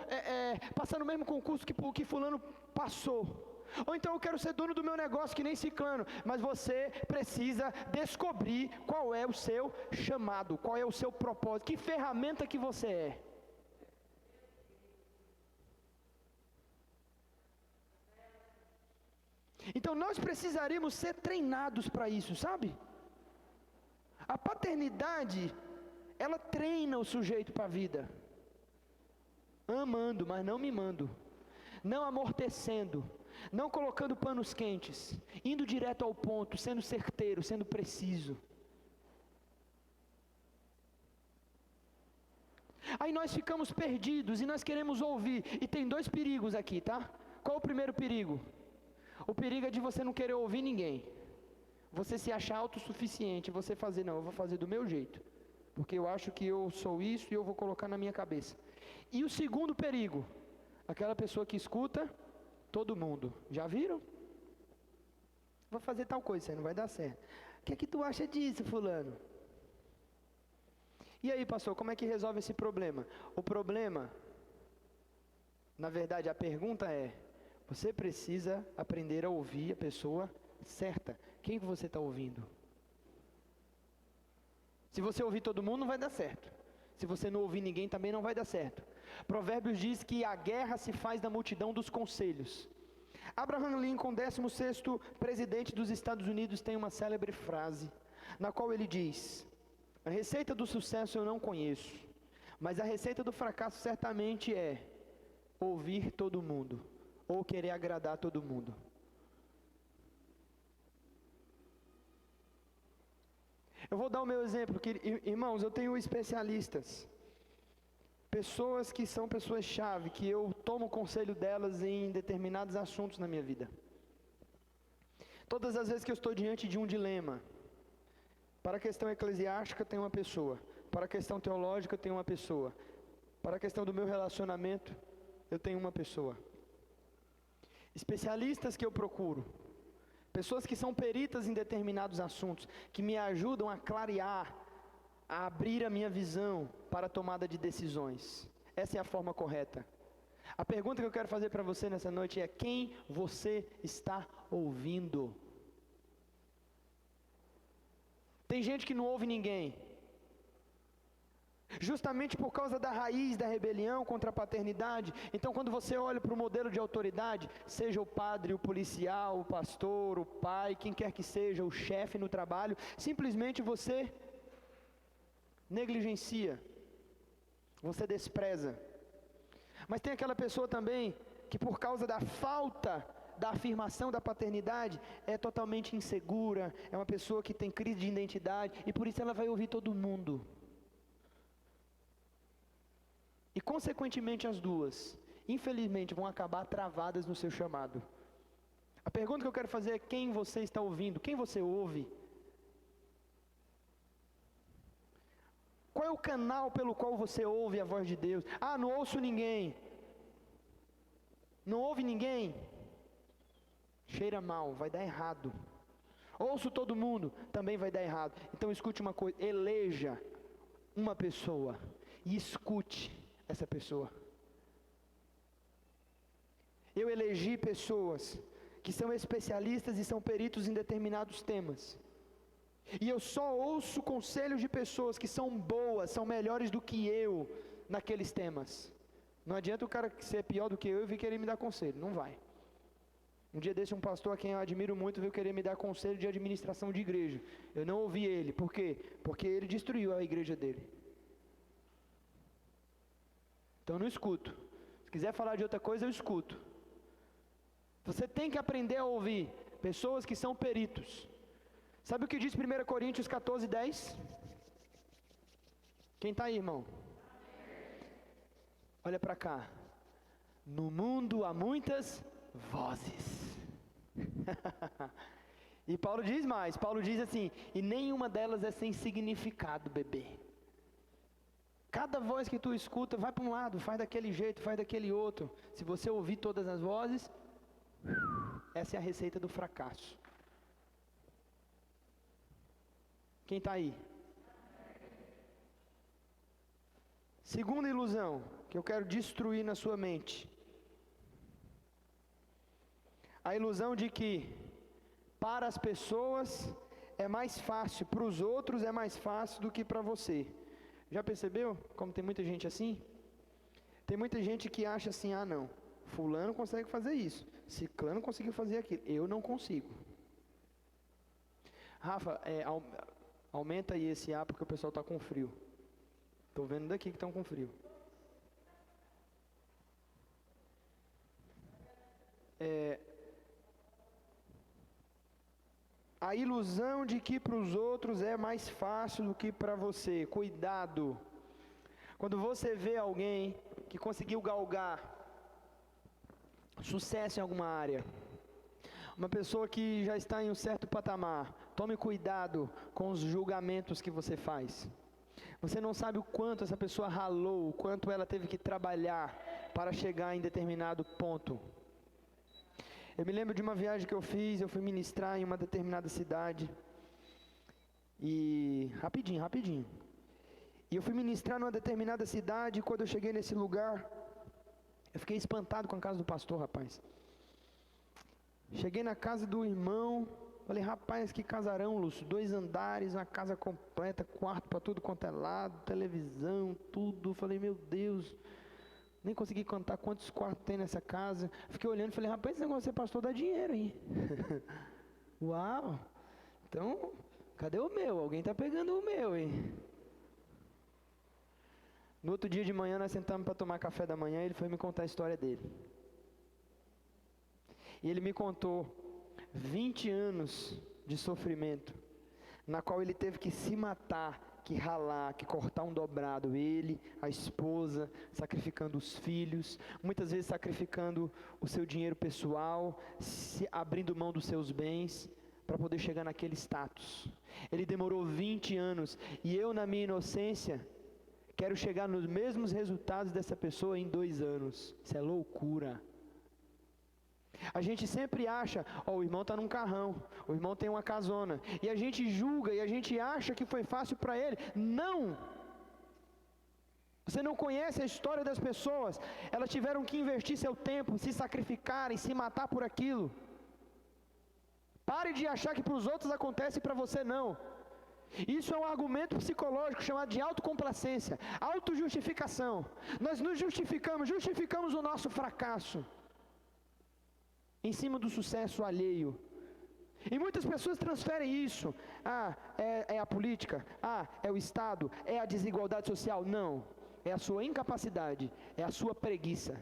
passar no mesmo concurso que fulano passou. Ou então eu quero ser dono do meu negócio que nem ciclano. Mas você precisa descobrir qual é o seu chamado, qual é o seu propósito, que ferramenta que você é. Então nós precisaríamos ser treinados para isso, sabe? A paternidade, ela treina o sujeito para a vida. Amando, mas não mimando. Não amortecendo. Não colocando panos quentes, indo direto ao ponto, sendo certeiro, sendo preciso. Aí nós ficamos perdidos e nós queremos ouvir. E tem 2 perigos aqui, tá? Qual o primeiro perigo? O perigo é de você não querer ouvir ninguém. Você se achar autossuficiente, você fazer, não, eu vou fazer do meu jeito. Porque eu acho que eu sou isso e eu vou colocar na minha cabeça. E o segundo perigo, aquela pessoa que escuta todo mundo. Já viram? Vou fazer tal coisa, isso aí não vai dar certo. O que é que tu acha disso, fulano? E aí, pastor, como é que resolve esse problema? O problema, na verdade, a pergunta é, você precisa aprender a ouvir a pessoa certa. Quem que você está ouvindo? Se você ouvir todo mundo, não vai dar certo. Se você não ouvir ninguém, também não vai dar certo. Provérbios diz que a guerra se faz da multidão dos conselhos. Abraham Lincoln, 16º presidente dos Estados Unidos, tem uma célebre frase, na qual ele diz: a receita do sucesso eu não conheço, mas a receita do fracasso certamente é ouvir todo mundo, ou querer agradar todo mundo. Eu vou dar o meu exemplo, que, irmãos, eu tenho especialistas, pessoas que são pessoas-chave, que eu tomo conselho delas em determinados assuntos na minha vida. Todas as vezes que eu estou diante de um dilema, para a questão eclesiástica tem uma pessoa, para a questão teológica tem uma pessoa, para a questão do meu relacionamento eu tenho uma pessoa. Especialistas que eu procuro, pessoas que são peritas em determinados assuntos, que me ajudam a clarear, a abrir a minha visão para a tomada de decisões. Essa é a forma correta. A pergunta que eu quero fazer para você nessa noite é: quem você está ouvindo? Tem gente que não ouve ninguém, justamente por causa da raiz da rebelião contra a paternidade. Então quando você olha para o modelo de autoridade, seja o padre, o policial, o pastor, o pai, quem quer que seja, o chefe no trabalho, simplesmente você negligencia, você despreza. Mas tem aquela pessoa também que, por causa da falta da afirmação da paternidade é totalmente insegura, é uma pessoa que tem crise de identidade, e por isso ela vai ouvir todo mundo. E consequentemente as duas, infelizmente, vão acabar travadas no seu chamado. A pergunta que eu quero fazer é: quem você está ouvindo? Quem você ouve? Qual é o canal pelo qual você ouve a voz de Deus? Ah, não ouço ninguém. Não ouve ninguém? Cheira mal, vai dar errado. Ouço todo mundo, também vai dar errado. Então escute uma coisa: eleja uma pessoa e escute essa pessoa. Eu elegi pessoas que são especialistas e são peritos em determinados temas. E eu só ouço conselhos de pessoas que são boas, são melhores do que eu naqueles temas. Não adianta o cara ser pior do que eu e vir querer me dar conselho, não vai. Um dia desse, um pastor a quem eu admiro muito veio querer me dar conselho de administração de igreja. Eu não ouvi ele. Por quê? Porque ele destruiu a igreja dele. Então eu não escuto. Se quiser falar de outra coisa, eu escuto. Você tem que aprender a ouvir pessoas que são peritos. Sabe o que diz 1 Coríntios 14:10? Quem está aí, irmão? Olha para cá. No mundo há muitas vozes. E Paulo diz mais. Paulo diz assim: e nenhuma delas é sem significado, bebê. Cada voz que tu escuta, vai para um lado, faz daquele jeito, faz daquele outro. Se você ouvir todas as vozes, essa é a receita do fracasso. Quem está aí? Segunda ilusão que eu quero destruir na sua mente. A ilusão de que para as pessoas é mais fácil, para os outros é mais fácil do que para você. Já percebeu como tem muita gente assim? Tem muita gente que acha assim: ah não, fulano consegue fazer isso, ciclano conseguiu fazer aquilo, eu não consigo. Rafa, aumenta aí esse ar porque o pessoal está com frio. Estou vendo daqui que estão com frio. A ilusão de que para os outros é mais fácil do que para você. Cuidado. Quando você vê alguém que conseguiu galgar sucesso em alguma área, uma pessoa que já está em um certo patamar, tome cuidado com os julgamentos que você faz. Você não sabe o quanto essa pessoa ralou, o quanto ela teve que trabalhar para chegar em determinado ponto. Eu me lembro de uma viagem que eu fiz, eu fui ministrar em uma determinada cidade. E rapidinho. E eu fui ministrar numa determinada cidade, e quando eu cheguei nesse lugar, eu fiquei espantado com a casa do pastor, rapaz. Cheguei na casa do irmão, falei: rapaz, que casarão, Lúcio, 2 andares, uma casa completa, quarto para tudo quanto é lado, televisão, tudo. Falei: meu Deus, nem consegui contar quantos quartos tem nessa casa. Fiquei olhando e falei: rapaz, esse negócio de ser pastor dá dinheiro, hein? Uau, então, cadê o meu? Alguém está pegando o meu, hein? No outro dia de manhã, nós sentamos para tomar café da manhã, e ele foi me contar a história dele. E ele me contou 20 anos de sofrimento, na qual ele teve que se matar, que ralar, que cortar um dobrado, ele, a esposa, sacrificando os filhos, muitas vezes sacrificando o seu dinheiro pessoal, abrindo mão dos seus bens, para poder chegar naquele status. Ele demorou 20 anos, e eu, na minha inocência, quero chegar nos mesmos resultados dessa pessoa em 2 anos. Isso é loucura. A gente sempre acha: o irmão está num carrão, o irmão tem uma casona, e a gente julga e a gente acha que foi fácil para ele. Não! Você não conhece a história das pessoas. Elas tiveram que investir seu tempo, se sacrificarem, se matar por aquilo. Pare de achar que para os outros acontece e para você não. Isso é um argumento psicológico chamado de autocomplacência, autojustificação. Nós nos justificamos o nosso fracasso em cima do sucesso alheio. E muitas pessoas transferem isso. É a política. É o Estado. É a desigualdade social. Não. É a sua incapacidade. É a sua preguiça.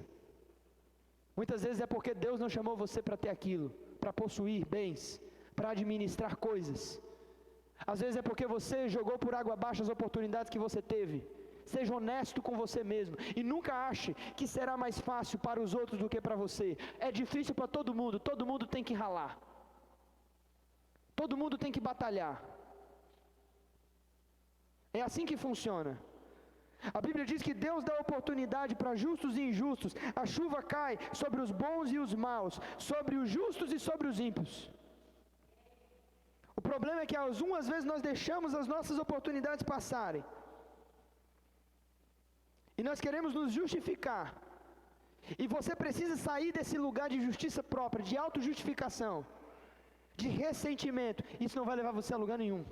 Muitas vezes é porque Deus não chamou você para ter aquilo, para possuir bens, para administrar coisas. Às vezes é porque você jogou por água abaixo as oportunidades que você teve. Seja honesto com você mesmo e nunca ache que será mais fácil para os outros do que para você. É difícil para todo mundo tem que ralar. Todo mundo tem que batalhar. É assim que funciona. A Bíblia diz que Deus dá oportunidade para justos e injustos. A chuva cai sobre os bons e os maus, sobre os justos e sobre os ímpios. O problema é que às vezes nós deixamos as nossas oportunidades passarem. E nós queremos nos justificar. E você precisa sair desse lugar de justiça própria, de autojustificação, de ressentimento. Isso não vai levar você a lugar nenhum.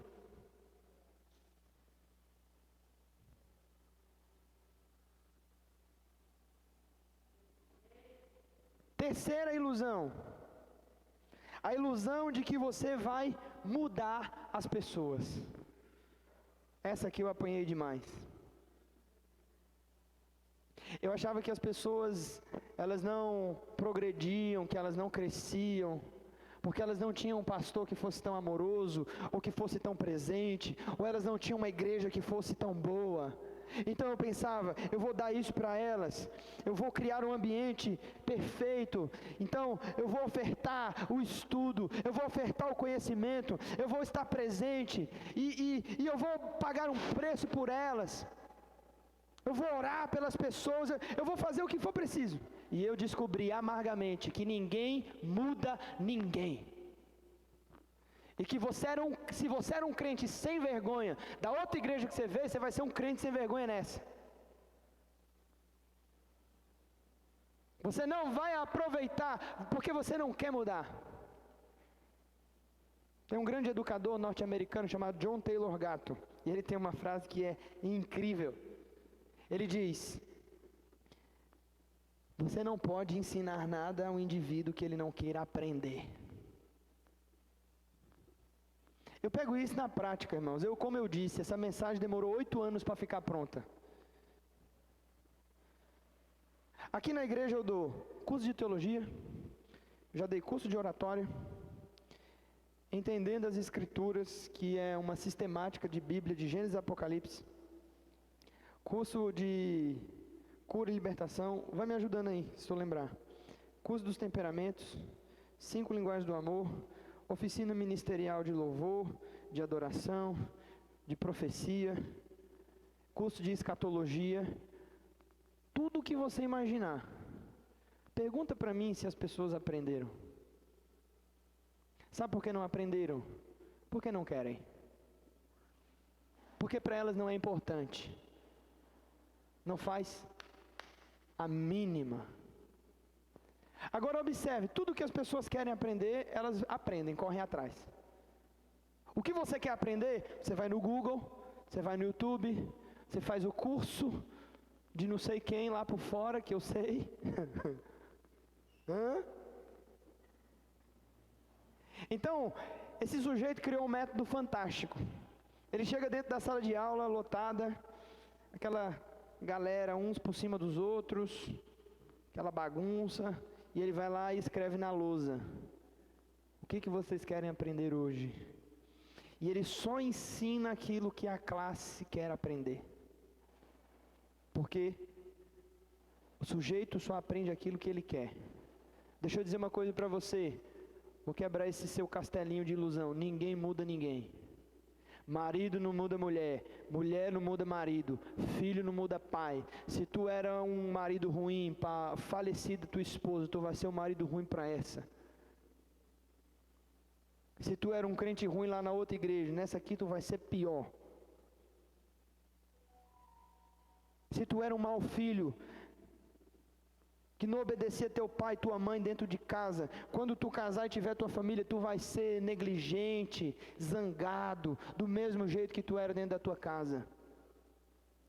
Terceira ilusão. A ilusão de que você vai mudar as pessoas. Essa aqui eu apanhei demais. Eu achava que as pessoas, elas não progrediam, que elas não cresciam, porque elas não tinham um pastor que fosse tão amoroso, ou que fosse tão presente, ou elas não tinham uma igreja que fosse tão boa. Então eu pensava, eu vou dar isso para elas, eu vou criar um ambiente perfeito, então eu vou ofertar o estudo, eu vou ofertar o conhecimento, eu vou estar presente, e eu vou pagar um preço por elas, eu vou orar pelas pessoas, eu vou fazer o que for preciso. E eu descobri amargamente que ninguém muda ninguém. E que se você era um crente sem vergonha, da outra igreja que você vê, você vai ser um crente sem vergonha nessa. Você não vai aproveitar, porque você não quer mudar. Tem um grande educador norte-americano chamado John Taylor Gatto, e ele tem uma frase que é incrível. Ele diz: você não pode ensinar nada a um indivíduo que ele não queira aprender. Eu pego isso na prática, irmãos. Como eu disse, essa mensagem demorou 8 anos para ficar pronta. Aqui na igreja eu dou curso de teologia, já dei curso de oratória, entendendo as escrituras, que é uma sistemática de Bíblia, de Gênesis e Apocalipse. Curso de cura e libertação, vai me ajudando aí, se eu lembrar. Curso dos temperamentos, 5 linguagens do amor, oficina ministerial de louvor, de adoração, de profecia, curso de escatologia, tudo o que você imaginar. Pergunta para mim se as pessoas aprenderam. Sabe por que não aprenderam? Porque não querem. Porque para elas não é importante. Não faz a mínima. Agora observe, tudo que as pessoas querem aprender, elas aprendem, correm atrás. O que você quer aprender? Você vai no Google, você vai no YouTube, você faz o curso de não sei quem lá por fora, que eu sei. Então, esse sujeito criou um método fantástico. Ele chega dentro da sala de aula lotada, aquela galera, uns por cima dos outros, aquela bagunça, e ele vai lá e escreve na lousa: o que vocês querem aprender hoje? E ele só ensina aquilo que a classe quer aprender. Porque o sujeito só aprende aquilo que ele quer. Deixa eu dizer uma coisa para você. Vou quebrar esse seu castelinho de ilusão. Ninguém muda ninguém. Marido não muda mulher, mulher não muda marido, filho não muda pai. Se tu era um marido ruim para falecida tua esposa, tu vai ser um marido ruim para essa. Se tu era um crente ruim lá na outra igreja, nessa aqui tu vai ser pior. Se tu era um mau filho, que não obedecia teu pai e tua mãe dentro de casa, quando tu casar e tiver tua família, tu vai ser negligente, zangado, do mesmo jeito que tu era dentro da tua casa.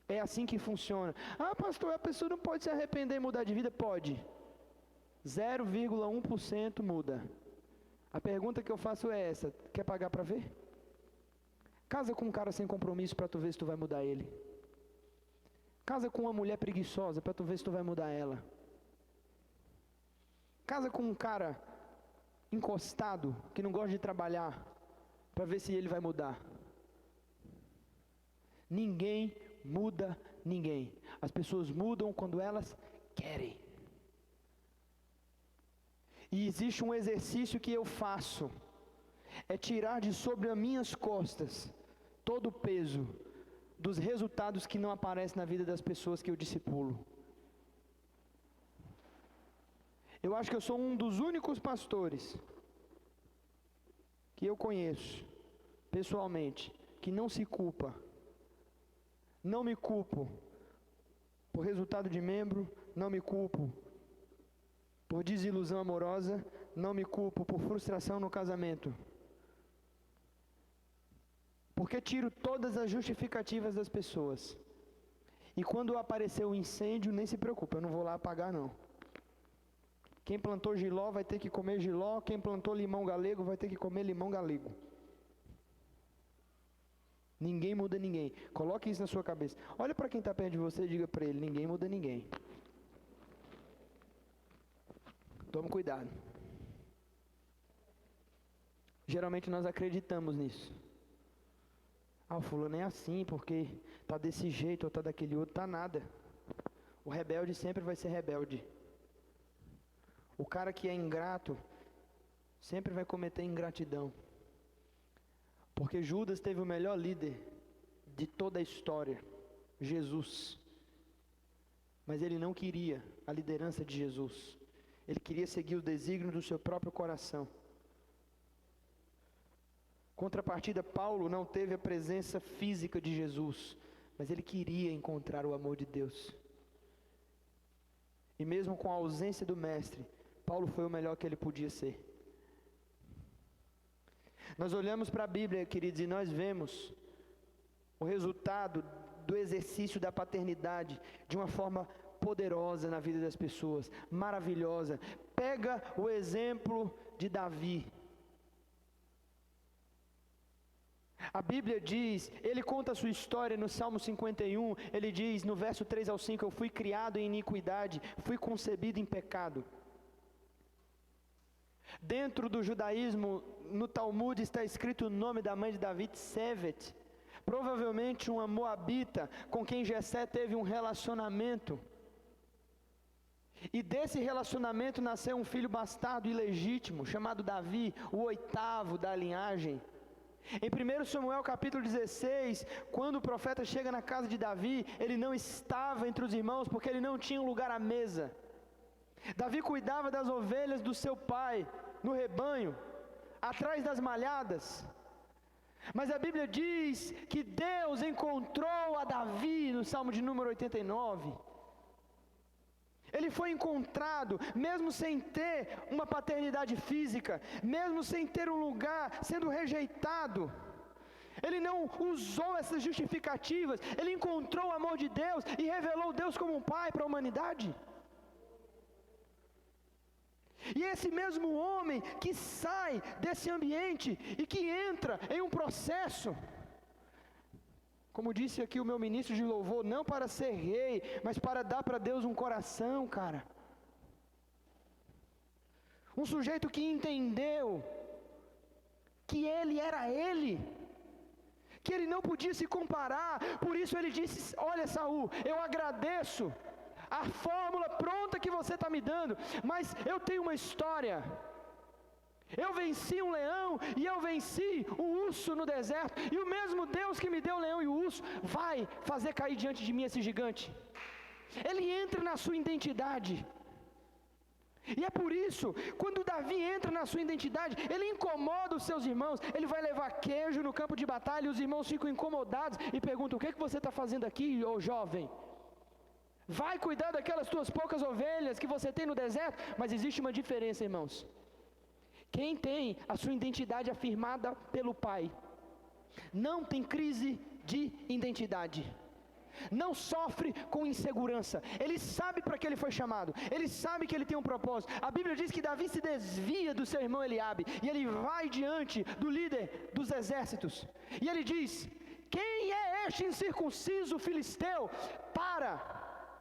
É assim que funciona. Ah, pastor, a pessoa não pode se arrepender e mudar de vida? Pode. 0,1% muda. A pergunta que eu faço é essa: quer pagar para ver? Casa com um cara sem compromisso para tu ver se tu vai mudar ele. Casa com uma mulher preguiçosa para tu ver se tu vai mudar ela. Casa com um cara encostado, que não gosta de trabalhar, para ver se ele vai mudar. Ninguém muda ninguém. As pessoas mudam quando elas querem. E existe um exercício que eu faço, é tirar de sobre as minhas costas todo o peso dos resultados que não aparecem na vida das pessoas que eu discipulo. Eu acho que eu sou um dos únicos pastores que eu conheço, pessoalmente, que não se culpa. Não me culpo por resultado de membro, não me culpo por desilusão amorosa, não me culpo por frustração no casamento. Porque tiro todas as justificativas das pessoas. E quando aparecer o incêndio, nem se preocupa, eu não vou lá apagar não. Quem plantou jiló vai ter que comer jiló, quem plantou limão galego vai ter que comer limão galego. Ninguém muda ninguém. Coloque isso na sua cabeça. Olha para quem está perto de você e diga para ele: ninguém muda ninguém. Tome cuidado. Geralmente nós acreditamos nisso. Ah, o fulano é assim porque está desse jeito ou está daquele outro. Está nada. O rebelde sempre vai ser rebelde. O cara que é ingrato sempre vai cometer ingratidão. Porque Judas teve o melhor líder de toda a história, Jesus. Mas ele não queria a liderança de Jesus. Ele queria seguir os desígnios do seu próprio coração. Contrapartida, Paulo não teve a presença física de Jesus, mas ele queria encontrar o amor de Deus. E mesmo com a ausência do mestre, Paulo foi o melhor que ele podia ser. Nós olhamos para a Bíblia, queridos, e nós vemos o resultado do exercício da paternidade de uma forma poderosa na vida das pessoas, maravilhosa. Pega o exemplo de Davi. A Bíblia diz, ele conta a sua história no Salmo 51, ele diz no verso 3 ao 5, eu fui criado em iniquidade, fui concebido em pecado. Dentro do judaísmo, no Talmud está escrito o nome da mãe de Davi, Tsevet, provavelmente uma moabita com quem Jessé teve um relacionamento. E desse relacionamento nasceu um filho bastardo ilegítimo, chamado Davi, o 8º da linhagem. Em 1 Samuel capítulo 16, quando o profeta chega na casa de Davi, ele não estava entre os irmãos porque ele não tinha um lugar à mesa. Davi cuidava das ovelhas do seu pai, no rebanho, atrás das malhadas. Mas a Bíblia diz que Deus encontrou a Davi no Salmo de número 89. Ele foi encontrado, mesmo sem ter uma paternidade física, mesmo sem ter um lugar, sendo rejeitado. Ele não usou essas justificativas, ele encontrou o amor de Deus e revelou Deus como um pai para a humanidade. E esse mesmo homem que sai desse ambiente e que entra em um processo, como disse aqui o meu ministro de louvor, não para ser rei, mas para dar para Deus um coração, cara. Um sujeito que entendeu que ele era ele, que ele não podia se comparar, por isso ele disse, olha Saul, eu agradeço a fórmula pronta que você está me dando, mas eu tenho uma história. Eu venci um leão e eu venci um urso no deserto, e o mesmo Deus que me deu o leão e o urso vai fazer cair diante de mim esse gigante. Ele entra na sua identidade. E é por isso, quando Davi entra na sua identidade, ele incomoda os seus irmãos, ele vai levar queijo no campo de batalha, e os irmãos ficam incomodados e perguntam, o que você está fazendo aqui, ô jovem? Vai cuidar daquelas tuas poucas ovelhas que você tem no deserto? Mas existe uma diferença, irmãos. Quem tem a sua identidade afirmada pelo Pai, não tem crise de identidade, não sofre com insegurança, ele sabe para que ele foi chamado, ele sabe que ele tem um propósito. A Bíblia diz que Davi se desvia do seu irmão Eliabe, e ele vai diante do líder dos exércitos, e ele diz, quem é este incircunciso filisteu para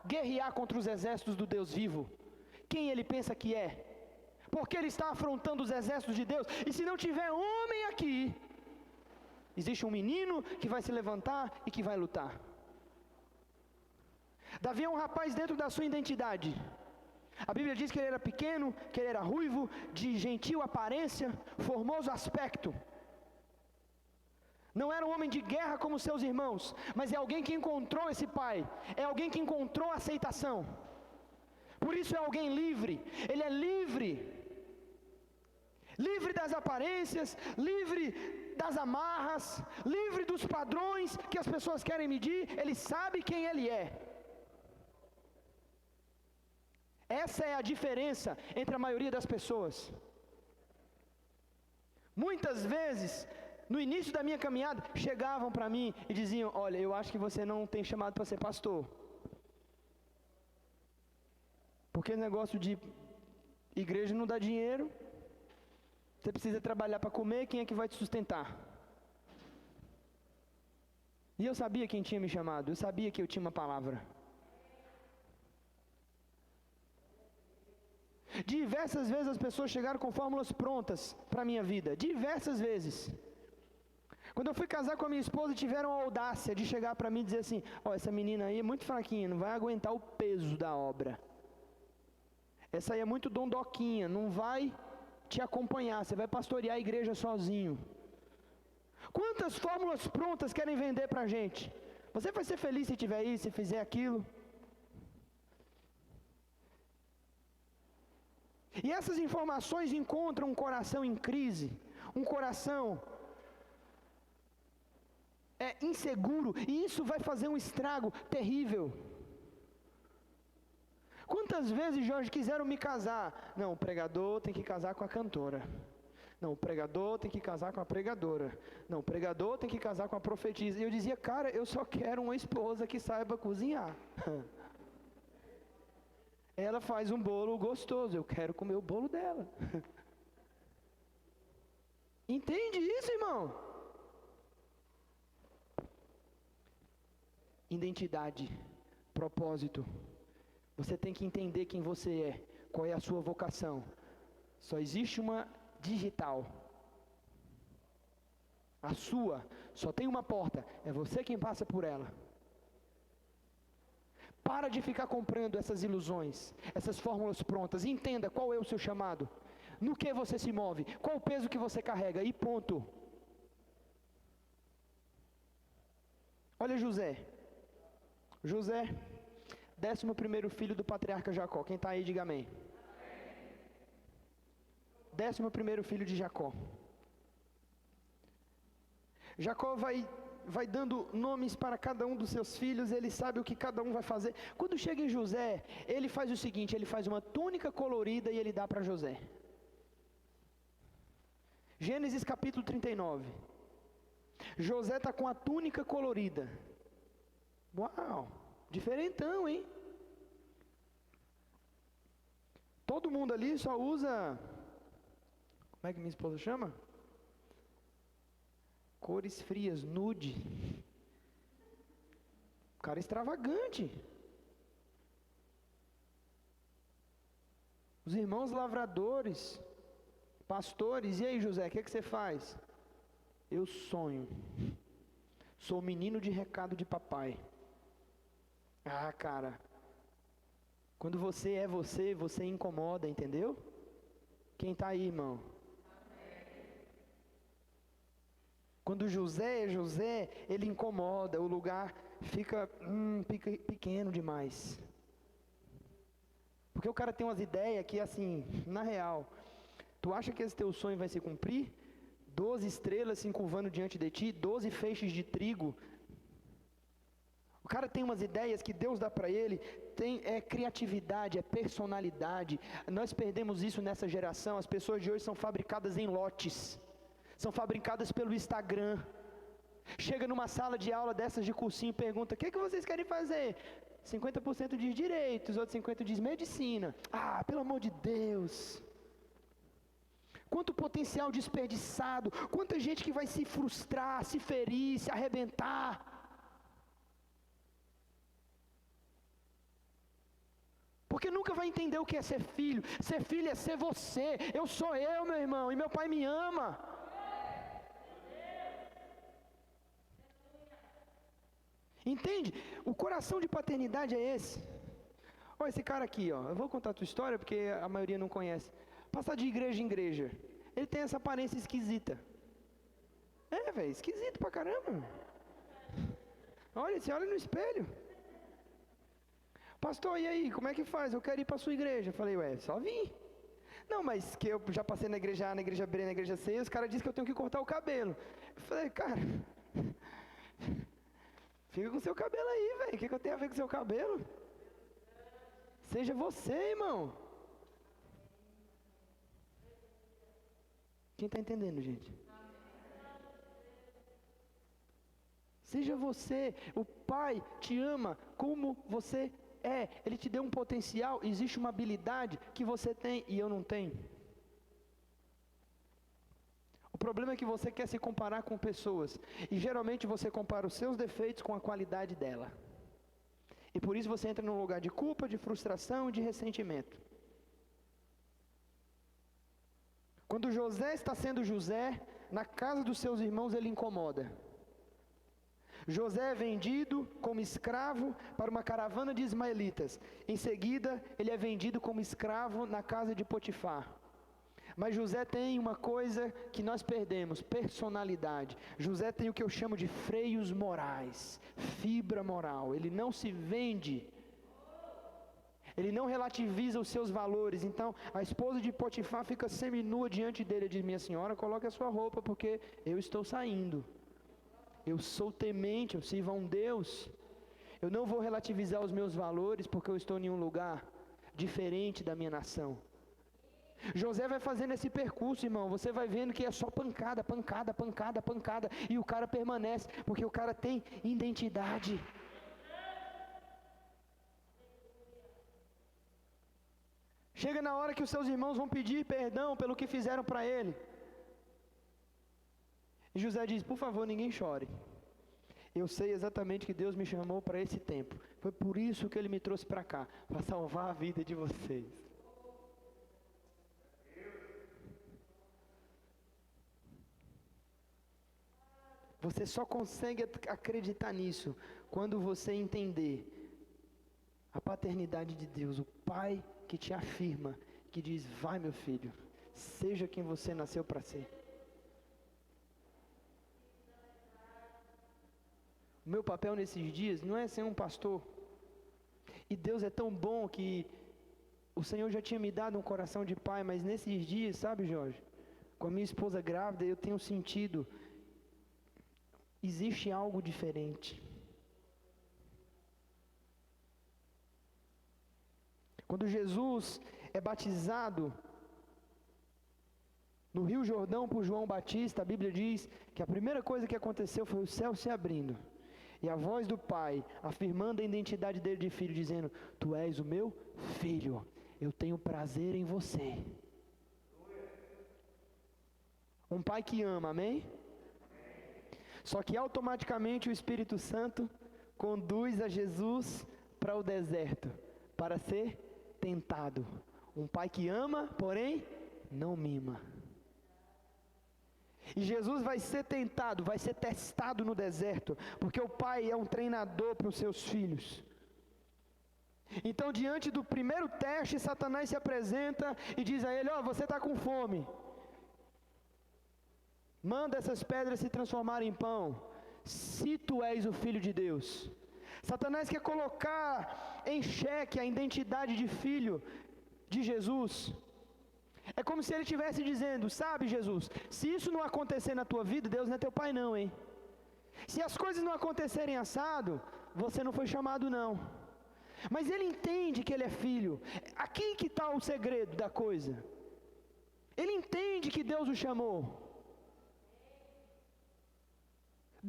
guerrear contra os exércitos do Deus vivo? Quem ele pensa que é? porque ele está afrontando os exércitos de Deus. E se não tiver homem aqui, existe um menino que vai se levantar e que vai lutar. Davi é um rapaz dentro da sua identidade. A Bíblia diz que ele era pequeno, que ele era ruivo, de gentil aparência, formoso aspecto. Não era um homem de guerra como seus irmãos, mas é alguém que encontrou esse pai, é alguém que encontrou aceitação. Por isso é alguém livre, ele é livre. Livre das aparências, livre das amarras, livre dos padrões que as pessoas querem medir, ele sabe quem ele é. Essa é a diferença entre a maioria das pessoas. Muitas vezes, no início da minha caminhada, chegavam para mim e diziam: olha, eu acho que você não tem chamado para ser pastor. Porque o negócio de igreja não dá dinheiro, você precisa trabalhar para comer, quem é que vai te sustentar? E eu sabia quem tinha me chamado, eu sabia que eu tinha uma palavra. Diversas vezes as pessoas chegaram com fórmulas prontas para a minha vida, diversas vezes. Quando eu fui casar com a minha esposa, tiveram a audácia de chegar para mim e dizer assim: ó, essa menina aí é muito fraquinha, não vai aguentar o peso da obra. Essa aí é muito dondoquinha, não vai te acompanhar, você vai pastorear a igreja sozinho. Quantas fórmulas prontas querem vender para a gente? Você vai ser feliz se tiver isso, se fizer aquilo. E essas informações encontram um coração em crise, um coração inseguro, e isso vai fazer um estrago terrível. Quantas vezes, Jorge, quiseram me casar? Não, o pregador tem que casar com a cantora. Não, o pregador tem que casar com a pregadora. Não, o pregador tem que casar com a profetisa. E eu dizia: cara, eu só quero uma esposa que saiba cozinhar. Ela faz um bolo gostoso, eu quero comer o bolo dela. Entende isso, irmão? Identidade, propósito. Você tem que entender quem você é, qual é a sua vocação. Só existe uma digital. A sua só tem uma porta, é você quem passa por ela. Para de ficar comprando essas ilusões, essas fórmulas prontas. Entenda qual é o seu chamado, no que você se move, qual o peso que você carrega, e ponto. Olha José. José, 11º filho do patriarca Jacó. Quem está aí, diga amém. 11º filho de Jacó. Jacó vai dando nomes para cada um dos seus filhos, ele sabe o que cada um vai fazer. Quando chega em José, ele faz o seguinte: ele faz uma túnica colorida e ele dá para José. Gênesis capítulo 39. José está com a túnica colorida. Uau, diferentão, hein? Todo mundo ali só usa, como é que minha esposa chama? Cores frias, nude. O cara é extravagante. Os irmãos lavradores, pastores, e aí José, o que você faz? Eu sonho. Sou menino de recado de papai. Ah, cara, quando você é você, você incomoda, entendeu? Quem está aí, irmão? Quando José é José, ele incomoda, o lugar fica pequeno demais. Porque o cara tem umas ideias que, assim, na real, tu acha que esse teu sonho vai se cumprir? 12 estrelas se encurvando diante de ti, 12 feixes de trigo. O cara tem umas ideias que Deus dá para ele, é criatividade, é personalidade. Nós perdemos isso nessa geração. As pessoas de hoje são fabricadas em lotes, são fabricadas pelo Instagram. Chega numa sala de aula dessas de cursinho e pergunta: o que vocês querem fazer? 50% diz direito, os outros 50% diz medicina. Ah, pelo amor de Deus! Quanto potencial desperdiçado, quanta gente que vai se frustrar, se ferir, se arrebentar. Porque nunca nunca vai entender o que é ser filho. Ser filho é ser você. Eu sou eu, meu irmão, e meu pai me ama. Entende? O coração de paternidade é esse. Olha esse cara aqui, ó. Eu vou contar a tua história porque a maioria não conhece. Passar de igreja em igreja. Ele tem essa aparência esquisita. É, velho, esquisito pra caramba. Olha, você olha no espelho. Pastor, e aí, como é que faz? Eu quero ir para a sua igreja. Eu falei, ué, só vim. Não, mas que eu já passei na igreja A, na igreja B, na igreja C, e os caras dizem que eu tenho que cortar o cabelo. Eu falei, cara, fica com seu cabelo aí, velho. O que eu tenho a ver com seu cabelo? Seja você, irmão. Quem está entendendo, gente? Seja você. O Pai te ama como você é. Ele te deu um potencial. Existe uma habilidade que você tem e eu não tenho. O problema é que você quer se comparar com pessoas. E geralmente você compara os seus defeitos com a qualidade dela. E por isso você entra num lugar de culpa, de frustração e de ressentimento. Quando José está sendo José, na casa dos seus irmãos ele incomoda. José é vendido como escravo para uma caravana de ismaelitas. Em seguida, ele é vendido como escravo na casa de Potifar. Mas José tem uma coisa que nós perdemos: personalidade. José tem o que eu chamo de freios morais, fibra moral. Ele não se vende. Ele não relativiza os seus valores. Então, a esposa de Potifar fica seminua diante dele e diz: minha senhora, coloque a sua roupa porque eu estou saindo. Eu sou temente, eu sirvo a um Deus. Eu não vou relativizar os meus valores porque eu estou em um lugar diferente da minha nação. José vai fazendo esse percurso, irmão. Você vai vendo que é só pancada, pancada, pancada, pancada. E o cara permanece, porque o cara tem identidade. Chega na hora que os seus irmãos vão pedir perdão pelo que fizeram para ele. E José diz: por favor, ninguém chore. Eu sei exatamente que Deus me chamou para esse tempo. Foi por isso que Ele me trouxe para cá, para salvar a vida de vocês. Você só consegue acreditar nisso quando você entender a paternidade de Deus, o Pai que te afirma, que diz: vai, meu filho, seja quem você nasceu para ser. O meu papel nesses dias não é ser um pastor. E Deus é tão bom que o Senhor já tinha me dado um coração de pai, mas nesses dias, sabe, Jorge, com a minha esposa grávida, eu tenho sentido, existe algo diferente. Quando Jesus é batizado no Rio Jordão por João Batista, a Bíblia diz que a primeira coisa que aconteceu foi o céu se abrindo. E a voz do Pai, afirmando a identidade dele de filho, dizendo: tu és o meu filho, eu tenho prazer em você. Um pai que ama, amém? Só que automaticamente o Espírito Santo conduz a Jesus para o deserto, para ser tentado. Um pai que ama, porém, não mima. E Jesus vai ser tentado, vai ser testado no deserto, porque o pai é um treinador para os seus filhos. Então, diante do primeiro teste, Satanás se apresenta e diz a ele: ó, você está com fome, manda essas pedras se transformarem em pão, se tu és o Filho de Deus. Satanás quer colocar em xeque a identidade de filho de Jesus. É como se ele estivesse dizendo: sabe, Jesus, se isso não acontecer na tua vida, Deus não é teu pai não, hein? Se as coisas não acontecerem assado, você não foi chamado não. Mas ele entende que ele é filho. Aqui que está o segredo da coisa. Ele entende que Deus o chamou.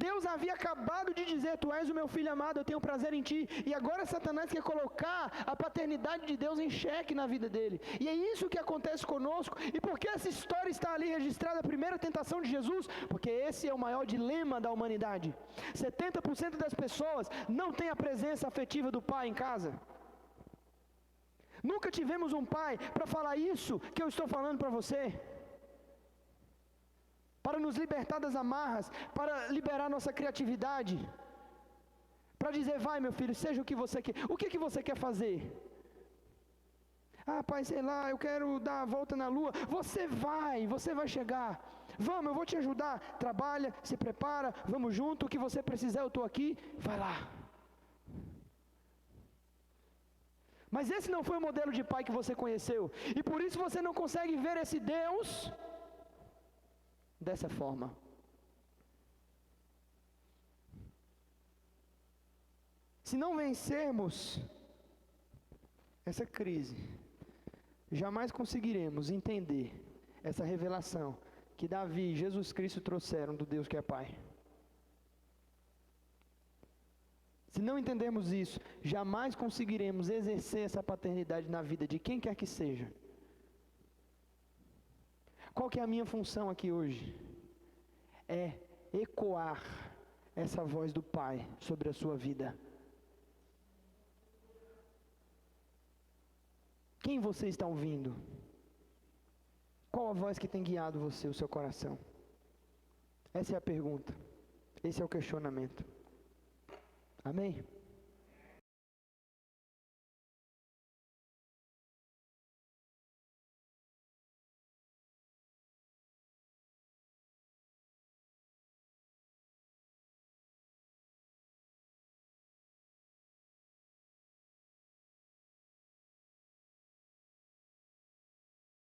Deus havia acabado de dizer: tu és o meu filho amado, eu tenho prazer em ti. E agora Satanás quer colocar a paternidade de Deus em xeque na vida dele. E é isso que acontece conosco. E por que essa história está ali registrada, a primeira tentação de Jesus? Porque esse é o maior dilema da humanidade. 70% das pessoas não têm a presença afetiva do pai em casa. Nunca tivemos um pai para falar isso que eu estou falando para você, para nos libertar das amarras, para liberar nossa criatividade, para dizer: vai meu filho, seja o que você quer. O que você quer fazer? Ah, pai, sei lá, eu quero dar a volta na lua. Você vai chegar. Vamos, eu vou te ajudar. Trabalha, se prepara, vamos junto. O que você precisar, eu estou aqui. Vai lá. Mas esse não foi o modelo de pai que você conheceu. E por isso você não consegue ver esse Deus dessa forma. Se não vencermos essa crise, jamais conseguiremos entender essa revelação que Davi e Jesus Cristo trouxeram do Deus que é Pai. Se não entendermos isso, jamais conseguiremos exercer essa paternidade na vida de quem quer que seja. Qual que é a minha função aqui hoje? É ecoar essa voz do Pai sobre a sua vida. Quem você está ouvindo? Qual a voz que tem guiado você, o seu coração? Essa é a pergunta. Esse é o questionamento. Amém?